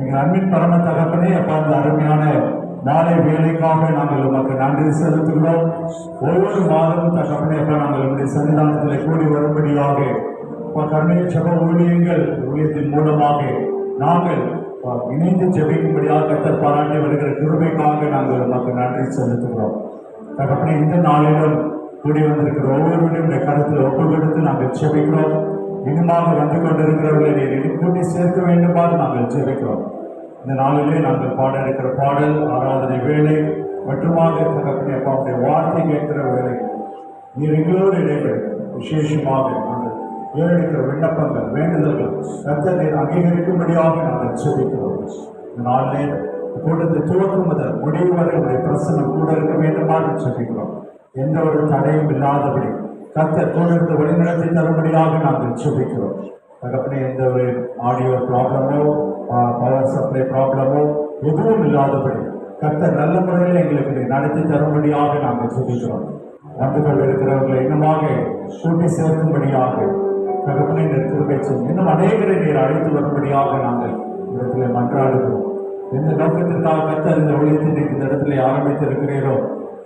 எங்கள் அன்பின் பரம தகப்பனே, அப்பா இந்த அருமையான மாலை வேலைக்காக நாங்கள் உமக்கு நன்றி செலுத்துகிறோம். ஒவ்வொரு மாதமும் தகப்பனே அப்பா நாங்கள் உங்களுடைய சன்னிதானத்தில் கூடி வரும்படியாக கருணை ஜெப ஊழியத்தின் மூலமாக நாங்கள் இணைந்து ஜெபிக்கும்படியாக கர்த்தர் பாராட்டி வருகிற கிருபைக்காக நாங்கள் உமக்கு நன்றி செலுத்துகிறோம். தகப்பனே, இந்த நாளிலும் கூடி வந்திருக்கிற ஒவ்வொருவருடைய கருத்தில் ஒப்புக் கொடுத்து நாங்கள் ஜெபிக்கிறோம். இன்னுமாக வந்து கொண்டிருக்கிறவர்களை நீர் கூட்டி சேர்க்க வேண்டுமாறு நாங்கள் ஜெபிக்கிறோம். இந்த நாளிலே நாங்கள் பாட இருக்கிற பாடல், ஆராதனை வேலை மட்டுமாக தகப்பனே அப்பாவுடைய வார்த்தை கேட்கிற வேலை நீர் எங்களோடு இடைபெறும். விசேஷமாக நாங்கள் ஏறெடுக்கிற விண்ணப்பங்கள், வேண்டுதல்கள் கர்த்தர் நீர் அங்கீகரிக்கும்படியாக நாங்கள் ஜெபிக்கிறோம். இந்த நாளிலே கூட்டத்தை துவக்கும் முதல் முடிவு வரை உடைய பிரசனம் கூட இருக்க வேண்டுமாறு ஜெபிக்கிறோம். எந்த ஒரு தடையும் இல்லாதபடி கர்த்தர் தொடர்ந்து வழிநடத்தி தரும்படியாக நாங்கள் ஜெபிக்கிறோம். தகப்பனே, எந்த ஒரு ஆடியோ ப்ராப்ளமோ பவர் சப்ளை ப்ராப்ளமோ எதுவும் இல்லாதபடி கர்த்தர் நல்ல முறையில் எங்களுக்கு நடத்தி தரும்படியாக நாங்கள் ஜெபிக்கிறோம். வந்து கொண்டிருக்கிறவர்களை இன்னுமாக கூட்டி சேர்க்கும்படியாக தகப்பனை கிருபை செய்யும். இன்னும் அநேகரை நீர் அழைத்து வரும்படியாக நாங்கள் இடத்துல மன்றாடுகிறோம். எந்த நோக்கத்திற்காக கர்த்தர் இந்த ஊழியத்தை இந்த இடத்துல ஆரம்பித்திருக்கிறீரோ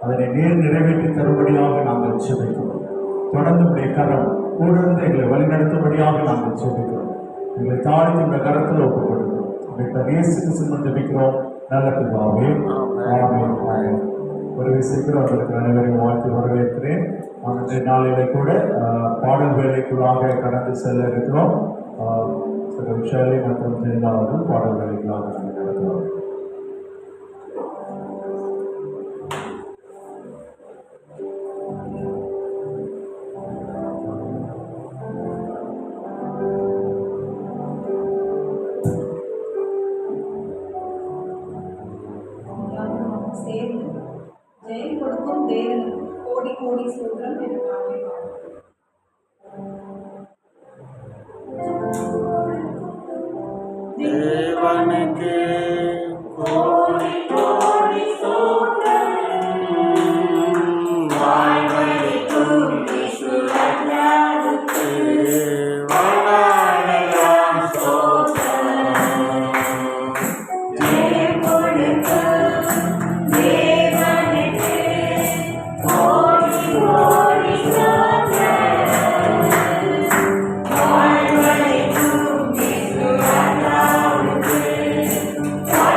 அதனை நீர் நிறைவேற்றி தரும்படியாக நாங்கள் ஜெபிக்கிறோம். தொடர்ந்து உடைய கரம் கூட இருந்து எங்களை வழிநடத்தும்படியாக நாங்கள் ஜெபிக்கிறோம். எங்களை தாழ்த்தி இந்த கரத்தில் ஒப்புக் கொடுக்கிறோம். ஜெபிக்கிறோம் நல்ல பிதாவே, ஆமென். ஒரு விஷயத்தில் அவர்களுக்கு அனைவரையும் வாழ்த்து வரவேற்கிறேன். அந்த நாளிலே கூட பாடல் வேலைக்குள்ளாக கடந்து செல்ல இருக்கிறோம். விஷாலி மற்றும் தெரிந்தாளர்கள் பாடல் வேலைக்குள்ளாக நடத்துவார்கள். ஜெயம் கொடுக்கும் தேவனுக்கு கோடி கோடி சூத்திரம் இருக்கிறார்கள். தேவனுக்கு கோடி கோடி சூத்திரம் வாழ்வழிக்கும் ஈஸ்வரனுக்கு வணக்கம் ஸ்தோத்திரம். ஜெயம் கொடுக்கும் Why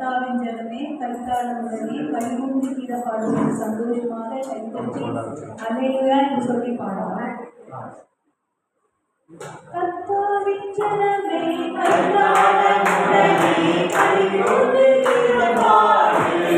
கர்த்தாவின் ஜனமே கர்த்தாவின் உடனே கைகூந்து கீழே பாடுவது சந்தோஷமாக கைப்பற்றி அல்லேலூயா என்று சொல்லி பாடுவார். கர்த்தாவின் ஜனமே கர்த்தாவின் உடனே கைகூந்து கீழே பாடுவது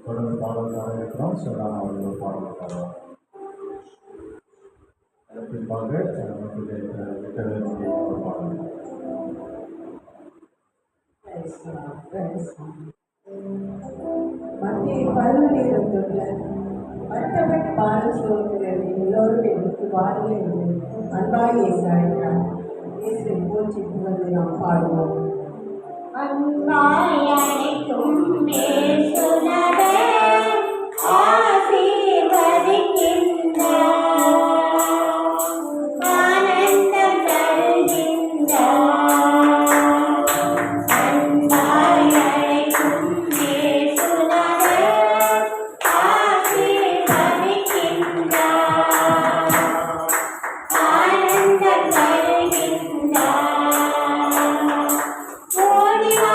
தொடர்ந்து பாடல்காக இருக்கிறோம். நான் அவர்கள் பாடல்காரர் பின்பாக ஒரு பாடல். மத்திய 11:21 மற்றவர்கள் பாடல் சொல்கிறது எல்லோரும் எனக்கு வாருங்கள் என்று அன்பாய் இயேசு அழைத்தார். இயேசுவை போற்றி புகழ்ந்து நாம் பாடுவோம். அன்பாய் அழைக்கும் இயேசுநாதர் ஆசீர்வதிக்கின்றார். ஆனந்தம் தருகின்றார். அன்பாய் அழைக்கும் இயேசுநாதர் ஆசீர்வதிக்கின்றார். ஆனந்தம் தருகின்றார். ஓடி வா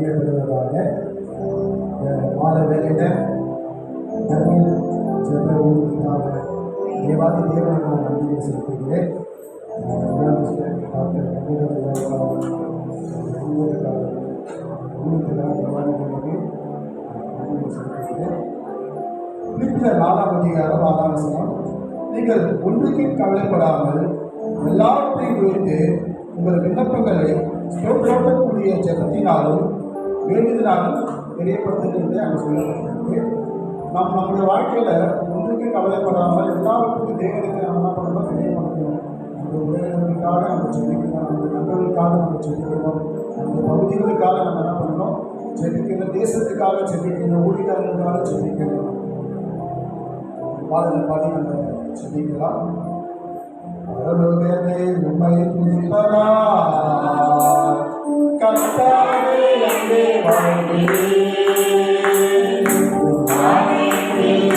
மகிமைப்படுவதாக. மாலை வேலையில் தண்ணீர் ஜெப ஊழியத்துக்காக தேவாதி தேவனை நான் நன்றியை செலுத்துகிறேன். டாக்டர் பிலிப்பியர் 4ஆம் அதிகாரம் 6ஆம் வசனம். நீங்கள் ஒன்றுக்கும் கவலைப்படாமல் எல்லாவற்றையும் குறித்து உங்கள் விண்ணப்பங்களை ஸ்தோத்திரக்கூடிய ஜெபத்தினாலும் வேண்டுதலாலும் தெரியப்படுத்துகிறது என்று அங்கே சொல்லப்பட்டிருக்கு. நாம் நம்முடைய வாழ்க்கையில் ஒன்றுக்கும் கவலைப்படாமல் எல்லாவற்றுக்கும் தேவனுக்கு நம்ம என்ன பண்ணணும், தெரியப்படுத்தணும். அந்த உறவினர்களுக்காக நம்ம ஜெபிக்கணும், அந்த நண்பர்களுக்காக நம்ம ஜெபிக்கணும், அந்த பகுதிகளுக்காக நம்ம என்ன பண்ணணும், ஜெபிக்கணும், தேசத்துக்காக ஜெபிக்கணும், ஊழியர்களுக்காக ஜெபிக்கணும். பாடலை பாடி நம்ம ஜெபிக்கலாம். பரலோகமே உம்மை துதிப்பதா கர்த்தாவே அங்கே வாழ்கிறேன்.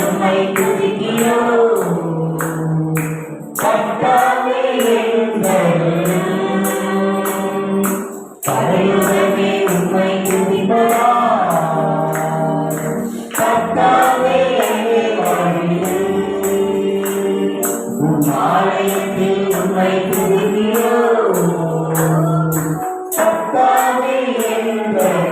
உம்மை துதிக்கிறோம் கர்த்தாவே எங்கள் பரலோகமே உம்மை துதிப்பதா கர்த்தாவே அங்கே வாழ்கிறேன். ஆலயத்தில் உம்மை துதிக்கிறோம் கர்த்தாவே எங்கள்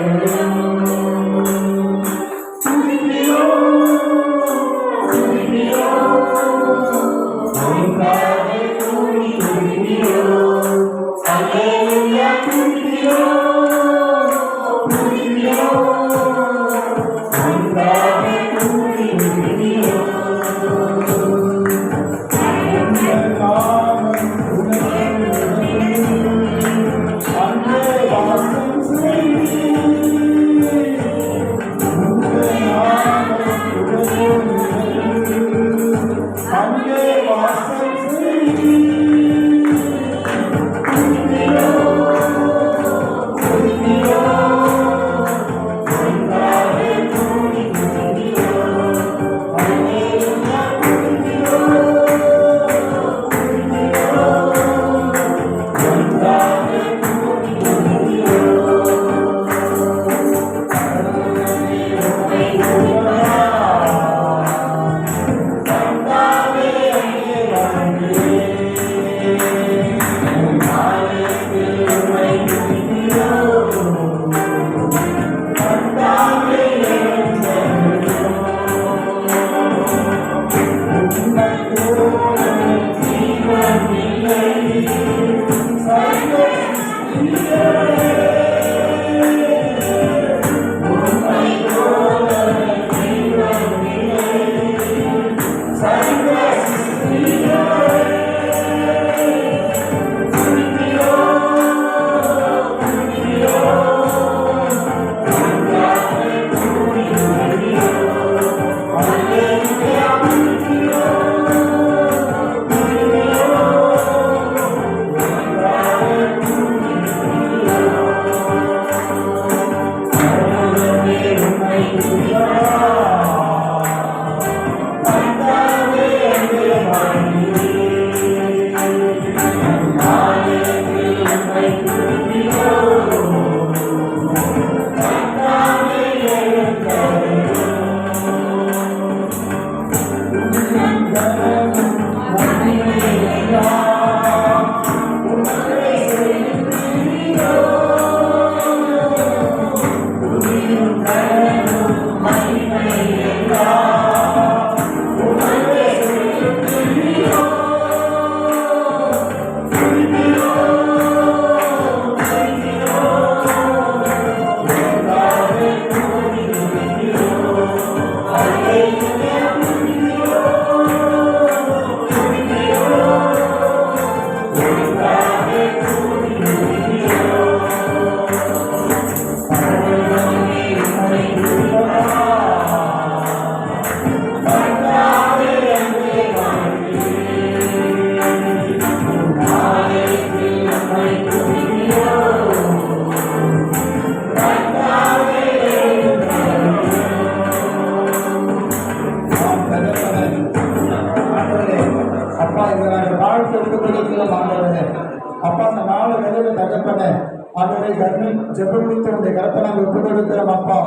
கர்ணன் ஜெபமித்து உடைய கருத்தை நாங்கள் ஒப்புக் கொடுக்கிறோம் அப்பா.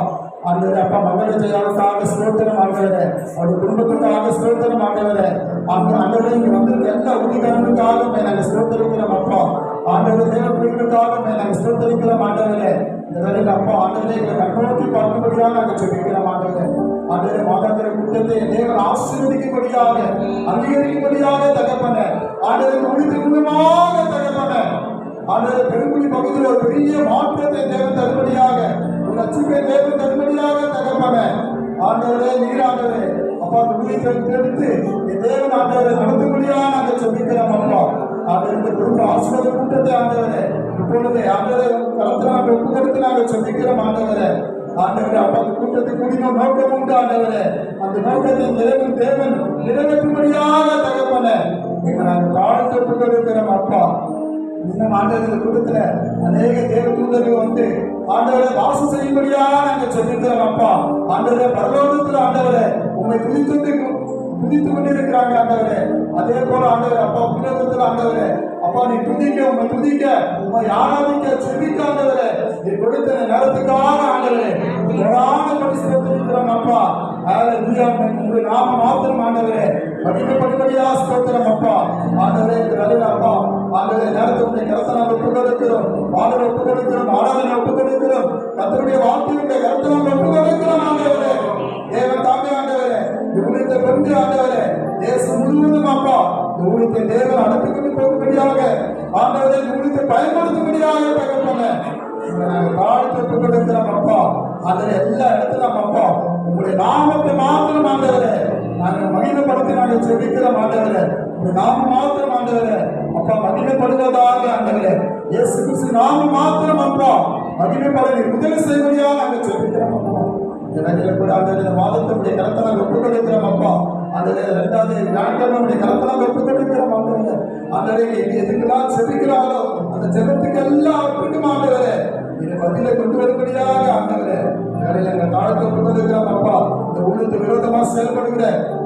ஆண்டவரே அப்பா மங்கள ஜெயாவுக்காக ஸ்தோத்திரம் ஆண்டவரே, அவருடைய குடும்பத்துக்காக ஸ்தோத்திரம் ஆண்டவரே, ஆண்டவரே இங்க வந்திருக்க எல்லா ஊழியர்களுக்காக நாங்கள் ஸ்தோத்தரிக்கிறோம் அப்பா. ஆண்டவரே தேவ பிள்ளைகளுக்காக நாங்கள் ஸ்தோத்தரிக்கிறோம் ஆண்டவரே. இந்த வேலையில் அப்பா ஆண்டவரே எங்களை கண்ணோக்கி பார்க்கும்படியாக நாங்கள் சொல்லிக்கிறோம் ஆண்டவரே. ஆண்டவரே மாதாந்திர கூட்டத்தை தேவன் ஆசீர்வதிக்கும்படியாக அங்கீகரிக்கும்படியாக தகப்பன ஆண்டவரை முடித்து மூலமாக தகப்பன ஆண்டவரை பெருங்குடி பகுதியில் ஒரு பெரிய மாற்றத்தை தேவன் தரும்படியாக ஒரு லட்சிப்பை தேவன் தரும்படியாக தகப்பன ஆண்டவரே நீராண்டவரே அப்பா அந்த ஊழியத்தை எடுத்து தேவன் ஆண்டவரை நடத்தும்படியாக நாங்கள் சொல்லிக்கிறோம் அப்பா. ஆண்டவர் இந்த குடும்ப ஆசீர்வாத கூட்டத்தை ஆண்டவரே இப்பொழுது ஆண்டவரை கலந்து நாங்கள் ஒப்பு கொடுத்து நாங்கள் சொல்லிக்கிறோம் ஆண்டவரே. ஆண்டவரே அப்பா அந்த கூட்டத்தை கூடினோம் நோக்கம் உண்டு ஆண்டவரே, அந்த நோக்கத்தை தேவன் நிறைவேற்றும்படியாக தகப்பன எங்களை நாங்கள் தாழ்த்து ஒப்பு கொடுக்கிறோம் அப்பா. இன்னும் ஆண்டவர் இந்த கூட்டத்துல அநேக தேவ தூதர்கள் வந்து ஆண்டவரை வாசம் செய்யும்படியாக நாங்கள் சொல்லிக்கிறோம் அப்பா. ஆண்டவரே பரலோகத்தில் ஆண்டவரே உண்மை துதித்து கொண்டிருக்கிறாங்க ஆண்டவரே. அதே போல ஆண்டவரே அப்பா புலகத்தில் ஆண்டவரே அப்பா நீ துதிக்க உண்மை ஆராதிக்க செபிக்க ஆண்டவரே நீ கொடுத்த நேரத்துக்காக ஆண்டவரே பரிசுத்தம் அப்பா. உங்களுடைய நாம மாத்திரம் ஆண்டவரே படிப்படியா ஸ்தோத்திரம் அப்பா. ஆண்டவரே இந்த வேலையில அப்பா ஆண்டவரே நேரத்தை கருத்தை நாங்கள் ஒப்புக் கொடுக்கிறோம், பாடலை ஒப்புக் கொடுக்கிறோம், ஆராதனை ஒப்புக் கொடுக்கிறோம், கர்த்தருடைய வார்த்தையுடைய கருத்தை நாங்கள் ஒப்புக் கொடுக்கிறோம் ஆண்டவரே. தேவன் தாமே ஆண்டவரே ஊழியத்தை கொண்டு ஆண்டவரே தேசம் முழுவதும் அப்பா இந்த ஊழியத்தை தேவன் நடத்தி கொண்டு போகும்படியாக ஆண்டவரே இந்த ஊழியத்தை பயன்படுத்தும்படியாக தகப்பன நாங்கள் தாழ்த்து ஒப்புக் கொடுக்கிறோம் அப்பா. அதில் எல்லா இடத்திலும் அப்பா உங்களுடைய நாமத்தை மாத்திரம் ஆண்டவரே நாங்கள் மகிமைப்படுத்தி நாங்கள் செபிக்கிறோம் ஆண்டவரே. உங்களுடைய நாமம் மாத்திரம் ஆண்டவரே அப்பா மகிமைப்படுவதாக ஆண்டவரே இயேசு கிறிஸ்து நாமம் மாத்திரம் அப்பா மகிமைப்பட உதவி செய்வதையாக நாங்கள் செபிக்கிறோம் அப்பா. கூட அந்த மாதத்தினுடைய கருத்தை நாங்கள் ஒப்புக் கொடுக்கிறோம் அப்பா. அந்த ரெண்டாவது ஞாயிற்றுக்கிழமை கருத்தை நாங்கள் ஒப்புக் கொடுக்கிறோம் ஆண்டவரே. அந்த எதுக்கெல்லாம் செபிக்கிறாரோ அந்த ஜெபத்துக்கு எல்லாம் ஒப்புக்கும் ஆண்டவரே இதை பதிலை கொண்டு வரும்படியாக ஆண்டவரே வேலையில் எங்கள் தாழத்தை ஒப்புக் கொடுக்கிறோம் அப்பா. இந்த ஊழியத்தை விரோதமாக செயல்படுகிற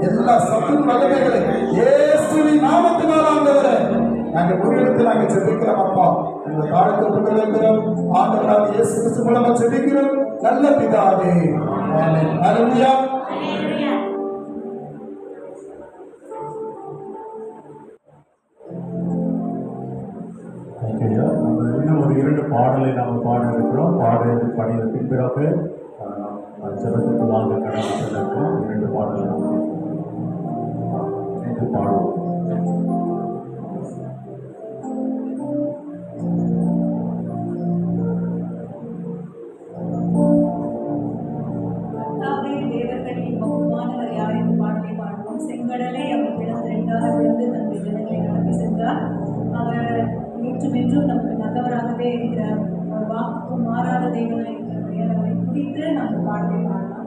எல்லா சத்துரு வல்லமைகளை இயேசுவின் நாமத்தினால் ஆண்டவரே நாங்கள் முறியெடுத்து நாங்கள் செபிக்கிறோம் அப்பா. இந்த தாழத்தை ஒப்புக் கொடுக்கிறோம் ஆண்டவராக இயேசு கிறிஸ்து மூலமாக செபிக்கிறோம் நல்ல பிதாவே. ஆமென். ஹல்லேலூயா. இன்னும் ஒரு 2 பாடலை நாம் பாட இருக்கிறோம். பாடிய பின்பதாக ஜபத்துக்கு வாங்க கடந்து செல்லிருக்கிறோம். 2 பாடலை நாம் பாடுவோம். செங்கடலை அவர் பிளந்து 2ஆக விழுந்து தன்னுடைய ஜனங்களை நடத்தி சென்றார். அவர் என்றும் நமக்கு நல்லவராகவே இருக்கிறார். அவர் வாக்கு மாறாத தேவனை அவரை குறித்து நம்ம பாடலை பாடலாம்.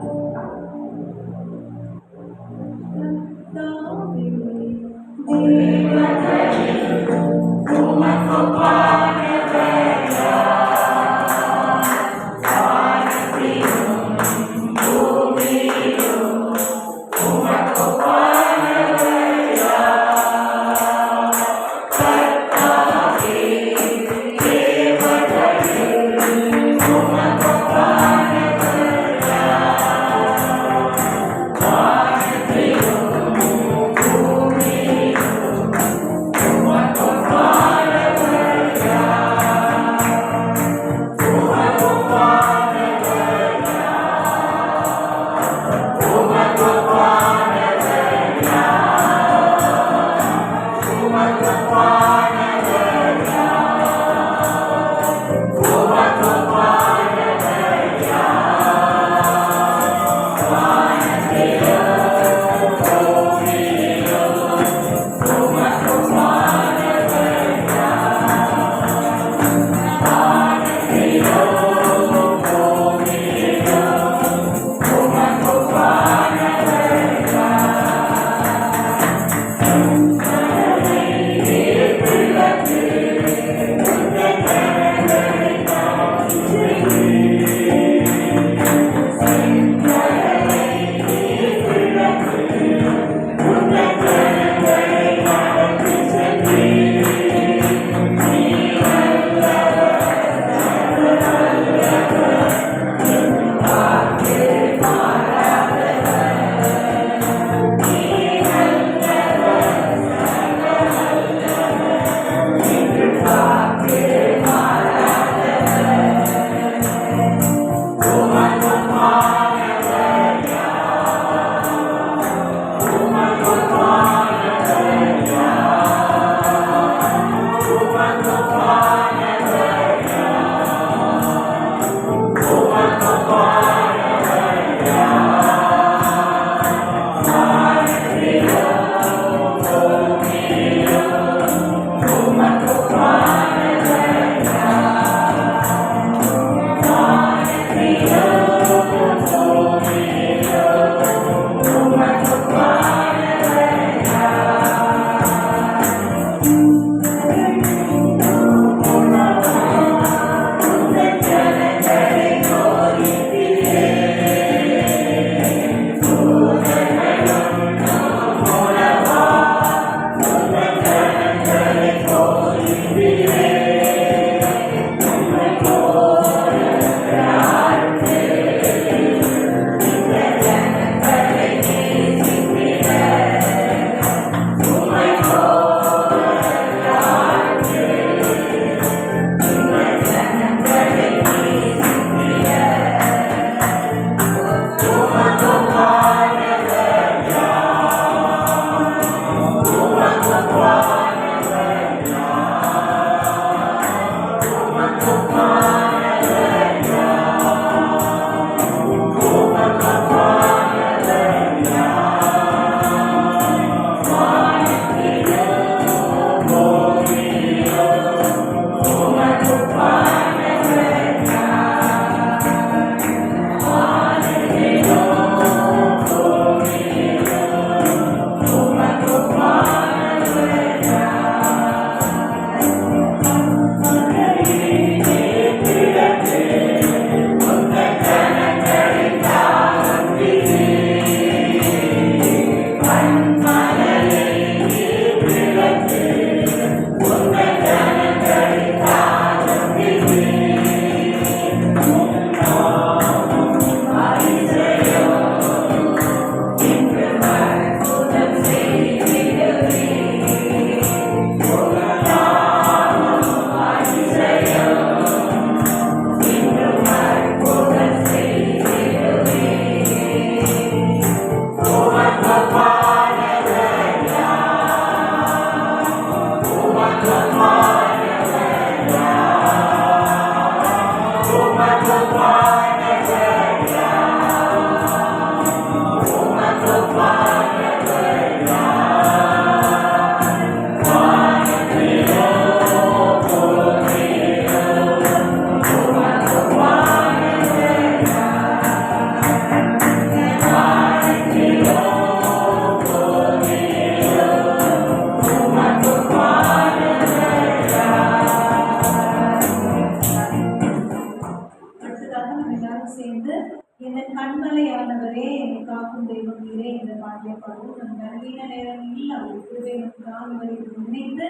பாடலை பாடுவோம். நம் பலவீன நேரங்களில் அவர் கிருபை நமக்கு தாங்குவதை நினைத்து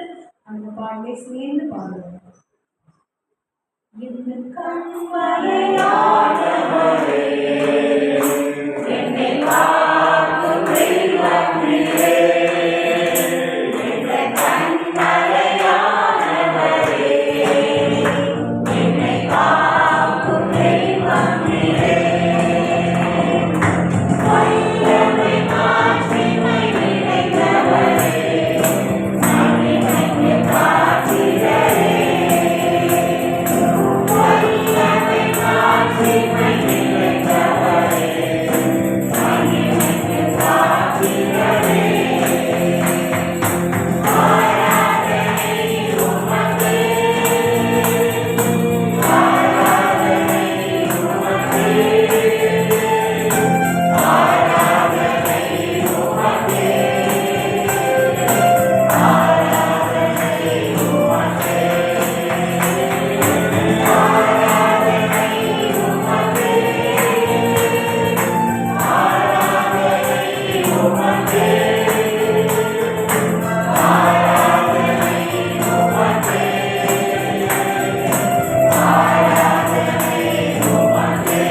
அந்த பாடலை சேர்ந்து பாடுவோம். இந்த கண்மலையானவரே, என்னை காக்கும் தெய்வம் நீரே. இந்த கண்மலையானவரே, என்னை காக்கும் தெய்வம் நீரே. வல்லமை மாட்சிமை நிறைந்தவரே, மகிமைக்கு பாத்திரரே. வல்லமை மாட்சிமை நிறைந்தவரே, மகிமைக்கு பாத்திரரே. ஆராதனை உமக்கே, ஆராதனை உமக்கே, ஆராதனை உமக்கே, ஆராதனை உமக்கே, ஆராதனை உமக்கே, ஆராதனை உமக்கே, ஆராதனை உமக்கே, ஆராதனை உமக்கே.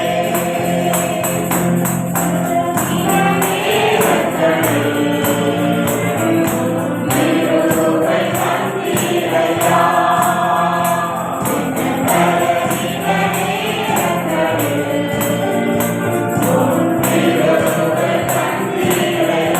திருவை தந்தீரையா, திருவை தந்தீரையா.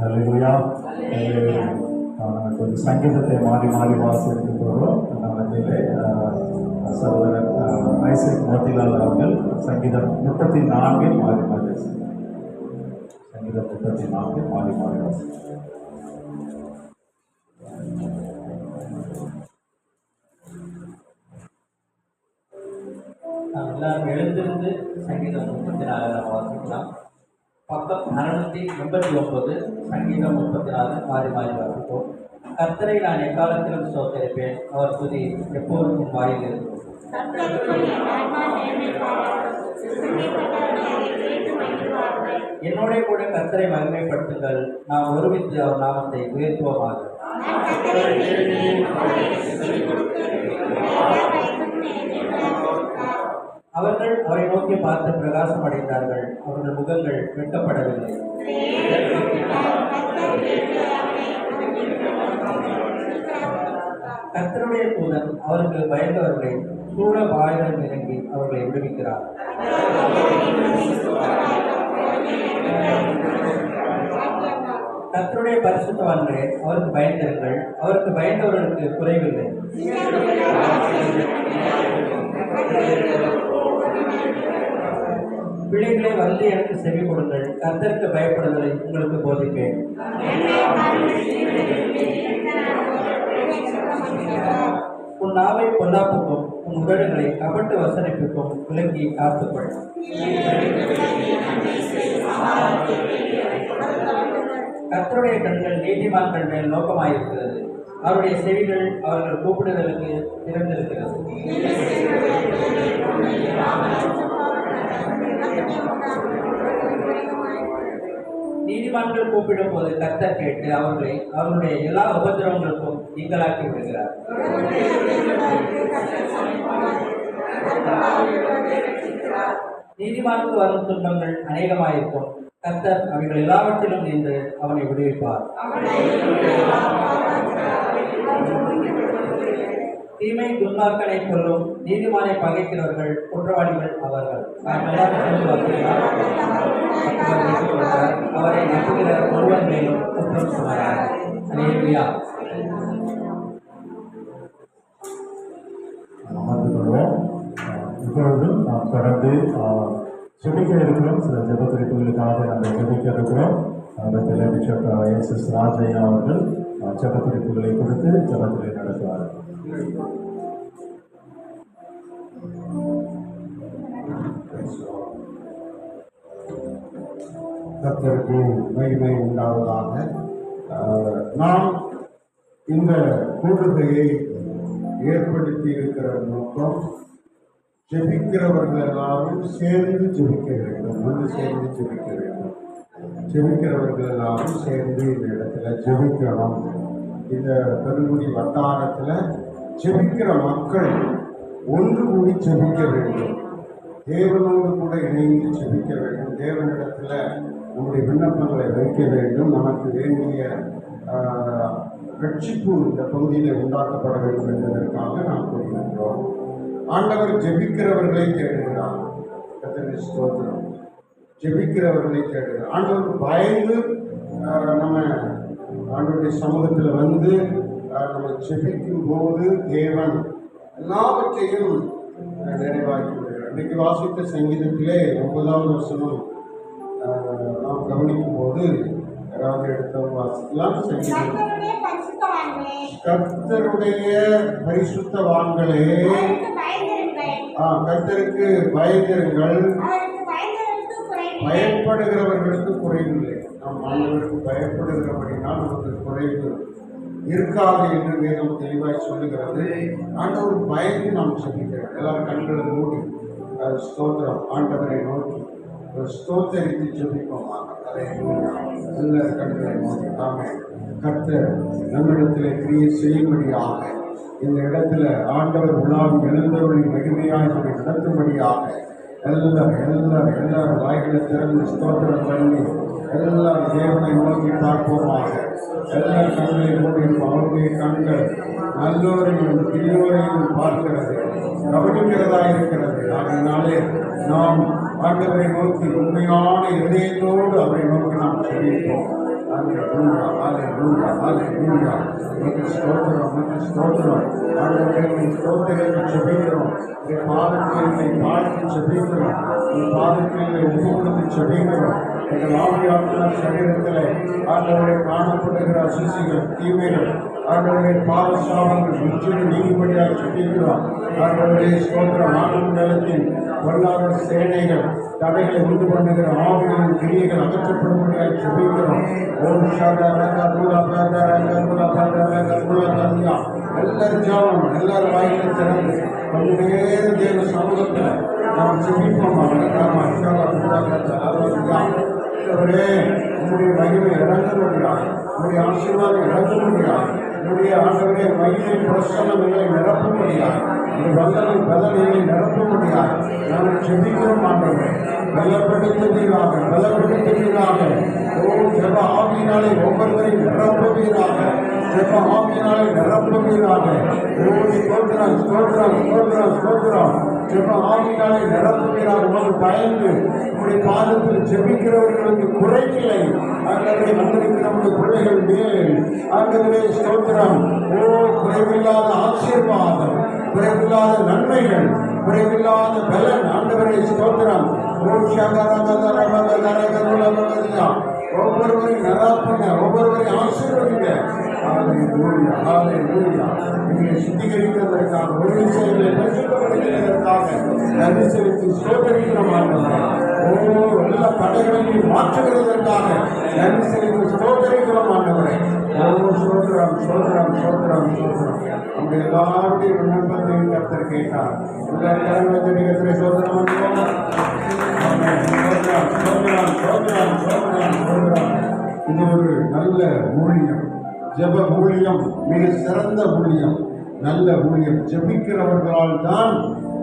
ஹல்லேலூயா. கொஞ்சம் சங்கீதத்தை மாறி மாறி வாசித்து போகிறோம். நம்மளே சகோதரர் ஐசக் மோத்திலால் அவர்கள் சங்கீதம் 34 மாறி மாறி சங்கீதம் 34 மாறி மாறி வாசித்து. நாம் எல்லாரும் எழுந்திருந்து சங்கீதம் 34 நாம் வாசிக்கலாம். பக்கம் 689 சங்கீதம் 34 மாறி மாறி வாசிப்போம். கர்த்தரை நான் எக்காலத்திலும் ஸ்தோத்தரிப்பேன், அவர் துதி எப்போதும் என் வாயில் இருக்கும். என்னோட கூட கர்த்தரை மகிமைப்படுத்துங்கள், நாம் ஒருமித்து அவர் நாமத்தை உயர்த்துவோமாக. அவர்கள் அவரை நோக்கி பார்த்து பிரகாசம் அடைந்தார்கள். அவர்கள் முகங்கள் வெட்கப்படவில்லை. கர்த்தருடைய தூதன் அவருக்கு பயந்தவர்களை சூழ வாயுடன் இறங்கி அவர்களை விடுவிக்கிறார். கர்த்தருடைய பரிசுத்தவான்களே, அவருக்கு பயந்திருங்கள். அவருக்கு பயந்தவர்களுக்கு குறைவில்லை. பிள்ளைகளை வந்து எனக்கு செவி கொடுங்கள். கர்த்தருக்கு பயப்படுதலை உங்களுக்கு போதிப்பேன். உன் நாவை பொல்லாப்புக்கும் உன் உதடுகளை கபட்டு வசனிப்புக்கும் விலக்கி காத்துக்கொள். கர்த்தருடைய கண்கள் நீதிமான்கள் மேல் நோக்கமாயிருக்கிறது. அவருடைய செவிகள் அவர்கள் கூப்பிடுதலுக்கு திறந்திருக்கிறது. நீதிமான்கள் கூப்பிடும் போது கர்த்தர் கேட்டு அவர்களை அவருடைய எல்லா உபதிரவங்களுக்கும் நீங்களாக்கி விடுகிறார். நீதிமானுக்கு வரும் துன்பங்கள் அநேகமாயிருக்கும். கர்த்தர் அவைகள் எல்லாவற்றிலும் நின்று அவனை விடுவிப்பார். தீமை துன்மார்க்கனை கொல்லும். நீதிமானை பகைக்கிறவர்கள் குற்றவாளிகள் அவர்கள். அவரை நம்புகிற ஒருவன் மேலும் குற்றம் சுமரார். அல்லேலூயா. அமர்ந்து கொள்வோம். இப்பொழுதும் நாம் தொடர்ந்து ஜெபிக்க இருக்கிறோம். சில ஜெப குறிப்புகளுக்காக நாங்கள் ஜெபிக்க இருக்கிறோம். அதற்கு பிஷப் எஸ்.எஸ். ராஜையா அவர்கள் ஜெப குறிப்புகளை கொடுத்து ஜெபத்திலே நடத்துவார்கள். கர்த்தருக்கு மகிமை உண்டாவதாக. நாம் இந்த கூடுகையை ஏற்படுத்தி இருக்கிற நோக்கம், ஜெபிக்கிறவர்கள் எல்லாரும் சேர்ந்து ஜெபிக்க வேண்டும். ஒன்று சேர்ந்து ஜெபிக்க வேண்டும். ஜெபிக்கிறவர்கள் எல்லாரும் சேர்ந்து இந்த இடத்துல ஜெபிக்கணும். இந்த பெருங்குடி வட்டாரத்தில் ஜெபிக்கிற மக்கள் ஒன்று கூடி ஜெபிக்க வேண்டும். தேவனோடு கூட இணைந்து ஜெபிக்க வேண்டும். தேவனிடத்தில் நம்முடைய விண்ணப்பங்களை வைக்க வேண்டும். நமக்கு வேண்டிய ரட்சிப்பு இந்த பகுதியில் உண்டாக்கப்பட வேண்டும் என்பதற்காக நாம் கூறியிருக்கிறோம். ஆண்டவர் ஜெபிக்கிறவர்களை தேடுகிறார். கர்த்தருக்கு ஸ்தோத்திரம். ஜெபிக்கிறவர்களை தேடுகிறார். ஆண்டவருக்கு பயந்து நம்ம ஆண்டவருடைய சமூகத்தில் வந்து நம்ம ஜெபிக்கும் போது தேவன் எல்லாவற்றையும் நிறைவாக்கி விடுகிறார். இன்றைக்கு வாசித்த சங்கீதத்திலே 9வது வசனம் நாம் கவனிக்கும் போது யாராவது எடுத்தவங்க வாசிக்கலாம். சங்கீதம், கர்த்தருடைய பரிசுத்தவான்களே, கர்த்தருக்கு பயந்திருங்கள். பயப்படுகிறவர்களுக்கு குறைவில்லை. நாம் ஆண்டவருக்கு பயப்படுகிறபடினால் நமக்கு குறைவு இருக்காது என்று வேதம் தெளிவாய் சொல்லுகிறது. ஆண்டவர் பயந்து நாம் ஜெபிக்கிறோம். எல்லாரும் கண்களை மூடி ஸ்தோத்திரம் ஆண்டவரை நோக்கி ஸ்தோத்தரித்து ஜெபிப்போமாக. எல்லாரும் கண்களை மூடி தாமே கர்த்தர் நம்மிடத்தில் கிரியை செய்யும்படியாக, இந்த இடத்துல ஆண்டவர் உலாவும் எழுந்தவர்களை மகிமையாக நடத்தும்படியாக எல்லாரும் வாய்களை திறந்து ஸ்தோத்திரம் பண்ணி எல்லாரும் தேவனை நோக்கி பார்ப்போமாக. எல்லாரும் கண்களை மூடி அவருடைய கண்கள் நல்லோரையும் தீயோரையும் பார்க்கிறது, கவனிக்கிறதா இருக்கிறது. அதனாலே நாம் ஆண்டவரை நோக்கி உண்மையான இதயத்தோடு அவரை நோக்கி நாம் சொல்லியிருப்போம். ஸ்தோத்திரம் ஆண்டவரை ஸ்தோத்திரத்தை ஜெபிக்கிறோம். பாதத்தை பார்த்து ஜெபிக்கிறோம். பாதத்தை ஒப்புக்கொடுத்து ஜெபிக்கிறோம். எங்கள் ஆவியாத்மா சரீரத்தில் ஆண்டவரை காணப்படுகிற அசிசிகள் தீமைகள் ஆண்டவரை பாவசாபங்கள் முற்றிலும் நீங்கும்படியாக ஜெபிக்கிறோம். ஆண்டவரே ஸ்தோத்திரம். ஆண்டவரிடத்தின் பொருளாதார சேனைகள் தடைகளை உண்டு பண்ணுகிற ஆவிகளின் கிரியைகள் அகற்றப்படும்படியாக ஜெபிக்கிறோம். ஓம் ஷாடா ரகா ரூலா பாதா ரகா ரூலா பாதா ரகா ரூலா பாதியா. எல்லாரும் ஜாபம், எல்லாரும் வாயிலை திறந்து கொஞ்ச நேரம் தேவ சமூகத்தில் நாம் ஜெபிப்போம். உங்களுடைய மகிமை இறங்க முடியாது, உங்களுடைய ஆசீர்வாதம் இறங்க முடியாது. என்னுடைய ஆண்டவரே மகிழின் பிரசன்னங்களை நிரப்பும்படியாய் இந்த வல்லமை பலனைகளை நிரப்பும்படியாய் நாங்கள் செபிக்கிறோம் ஆண்டவரே. பலப்படுத்துவீராக ஓ ஜெப ஆவியினாலே ஒவ்வொருவரையும் நிரப்புவீராக. ஜெப ஆவியினாலே நிரப்புவீராக. ஓ ஸ்தோத்திரம் ஸ்தோத்திரம் ஸ்தோத்திரம் ஸ்தோத்திரம். ஜெப ஆவியினாலே நிரப்புவீராக. உமக்கு பயந்து உங்களுடைய பாதத்தில் ஜெபிக்கிறவர்களுக்கு குறையில்லை. ஆண்டவரே வந்திருக்கிற நம்முடைய பிள்ளைகள் மேல் ஆண்டவரே ஸ்தோத்திரம். ஓ குறைவில்லாத ஆசீர்வாதம், குறைவில்லாத நன்மைகள், குறைவில்லாத பலன் ஆண்டவரே ஸ்தோத்திரம். ஓ ஷகரகதரகதரகதுலகதியா ஒவ்வொருவரையும் நிரப்புங்க, ஒவ்வொருவரையும் ஆசீர்வதிங்க. ஹல்லேலூயா ஹல்லேலூயா. எங்களை சுத்திகரிக்கிறதற்காக ஒரு விஷயங்களை பரிசுத்தப்படுத்துவதற்காக நன்றி செலுத்தி ஸ்தோத்திரிக்கிறோம் ஆண்டவரே. ஓ எல்லா தடைகளையும் மாற்றுகிறதற்காக நன்றி செலுத்தி ஸ்தோத்திரிக்கிறோம் ஆண்டவரே. ஓ ஸ்தோத்திரம் ஸ்தோத்திரம் ஸ்தோத்திரம் ஸ்தோத்திரம். நம்ம எல்லாருடைய விண்ணப்பத்தையும் கர்த்தர் கேட்டார். எல்லாரும் கர்த்தரை சோதனம் பண்ணுவோம். இது ஒரு நல்ல ஊழியம், ஜெப ஊழியம், மிக சிறந்த ஊழியம், நல்ல ஊழியம். ஜெபிக்கிறவர்களால் தான்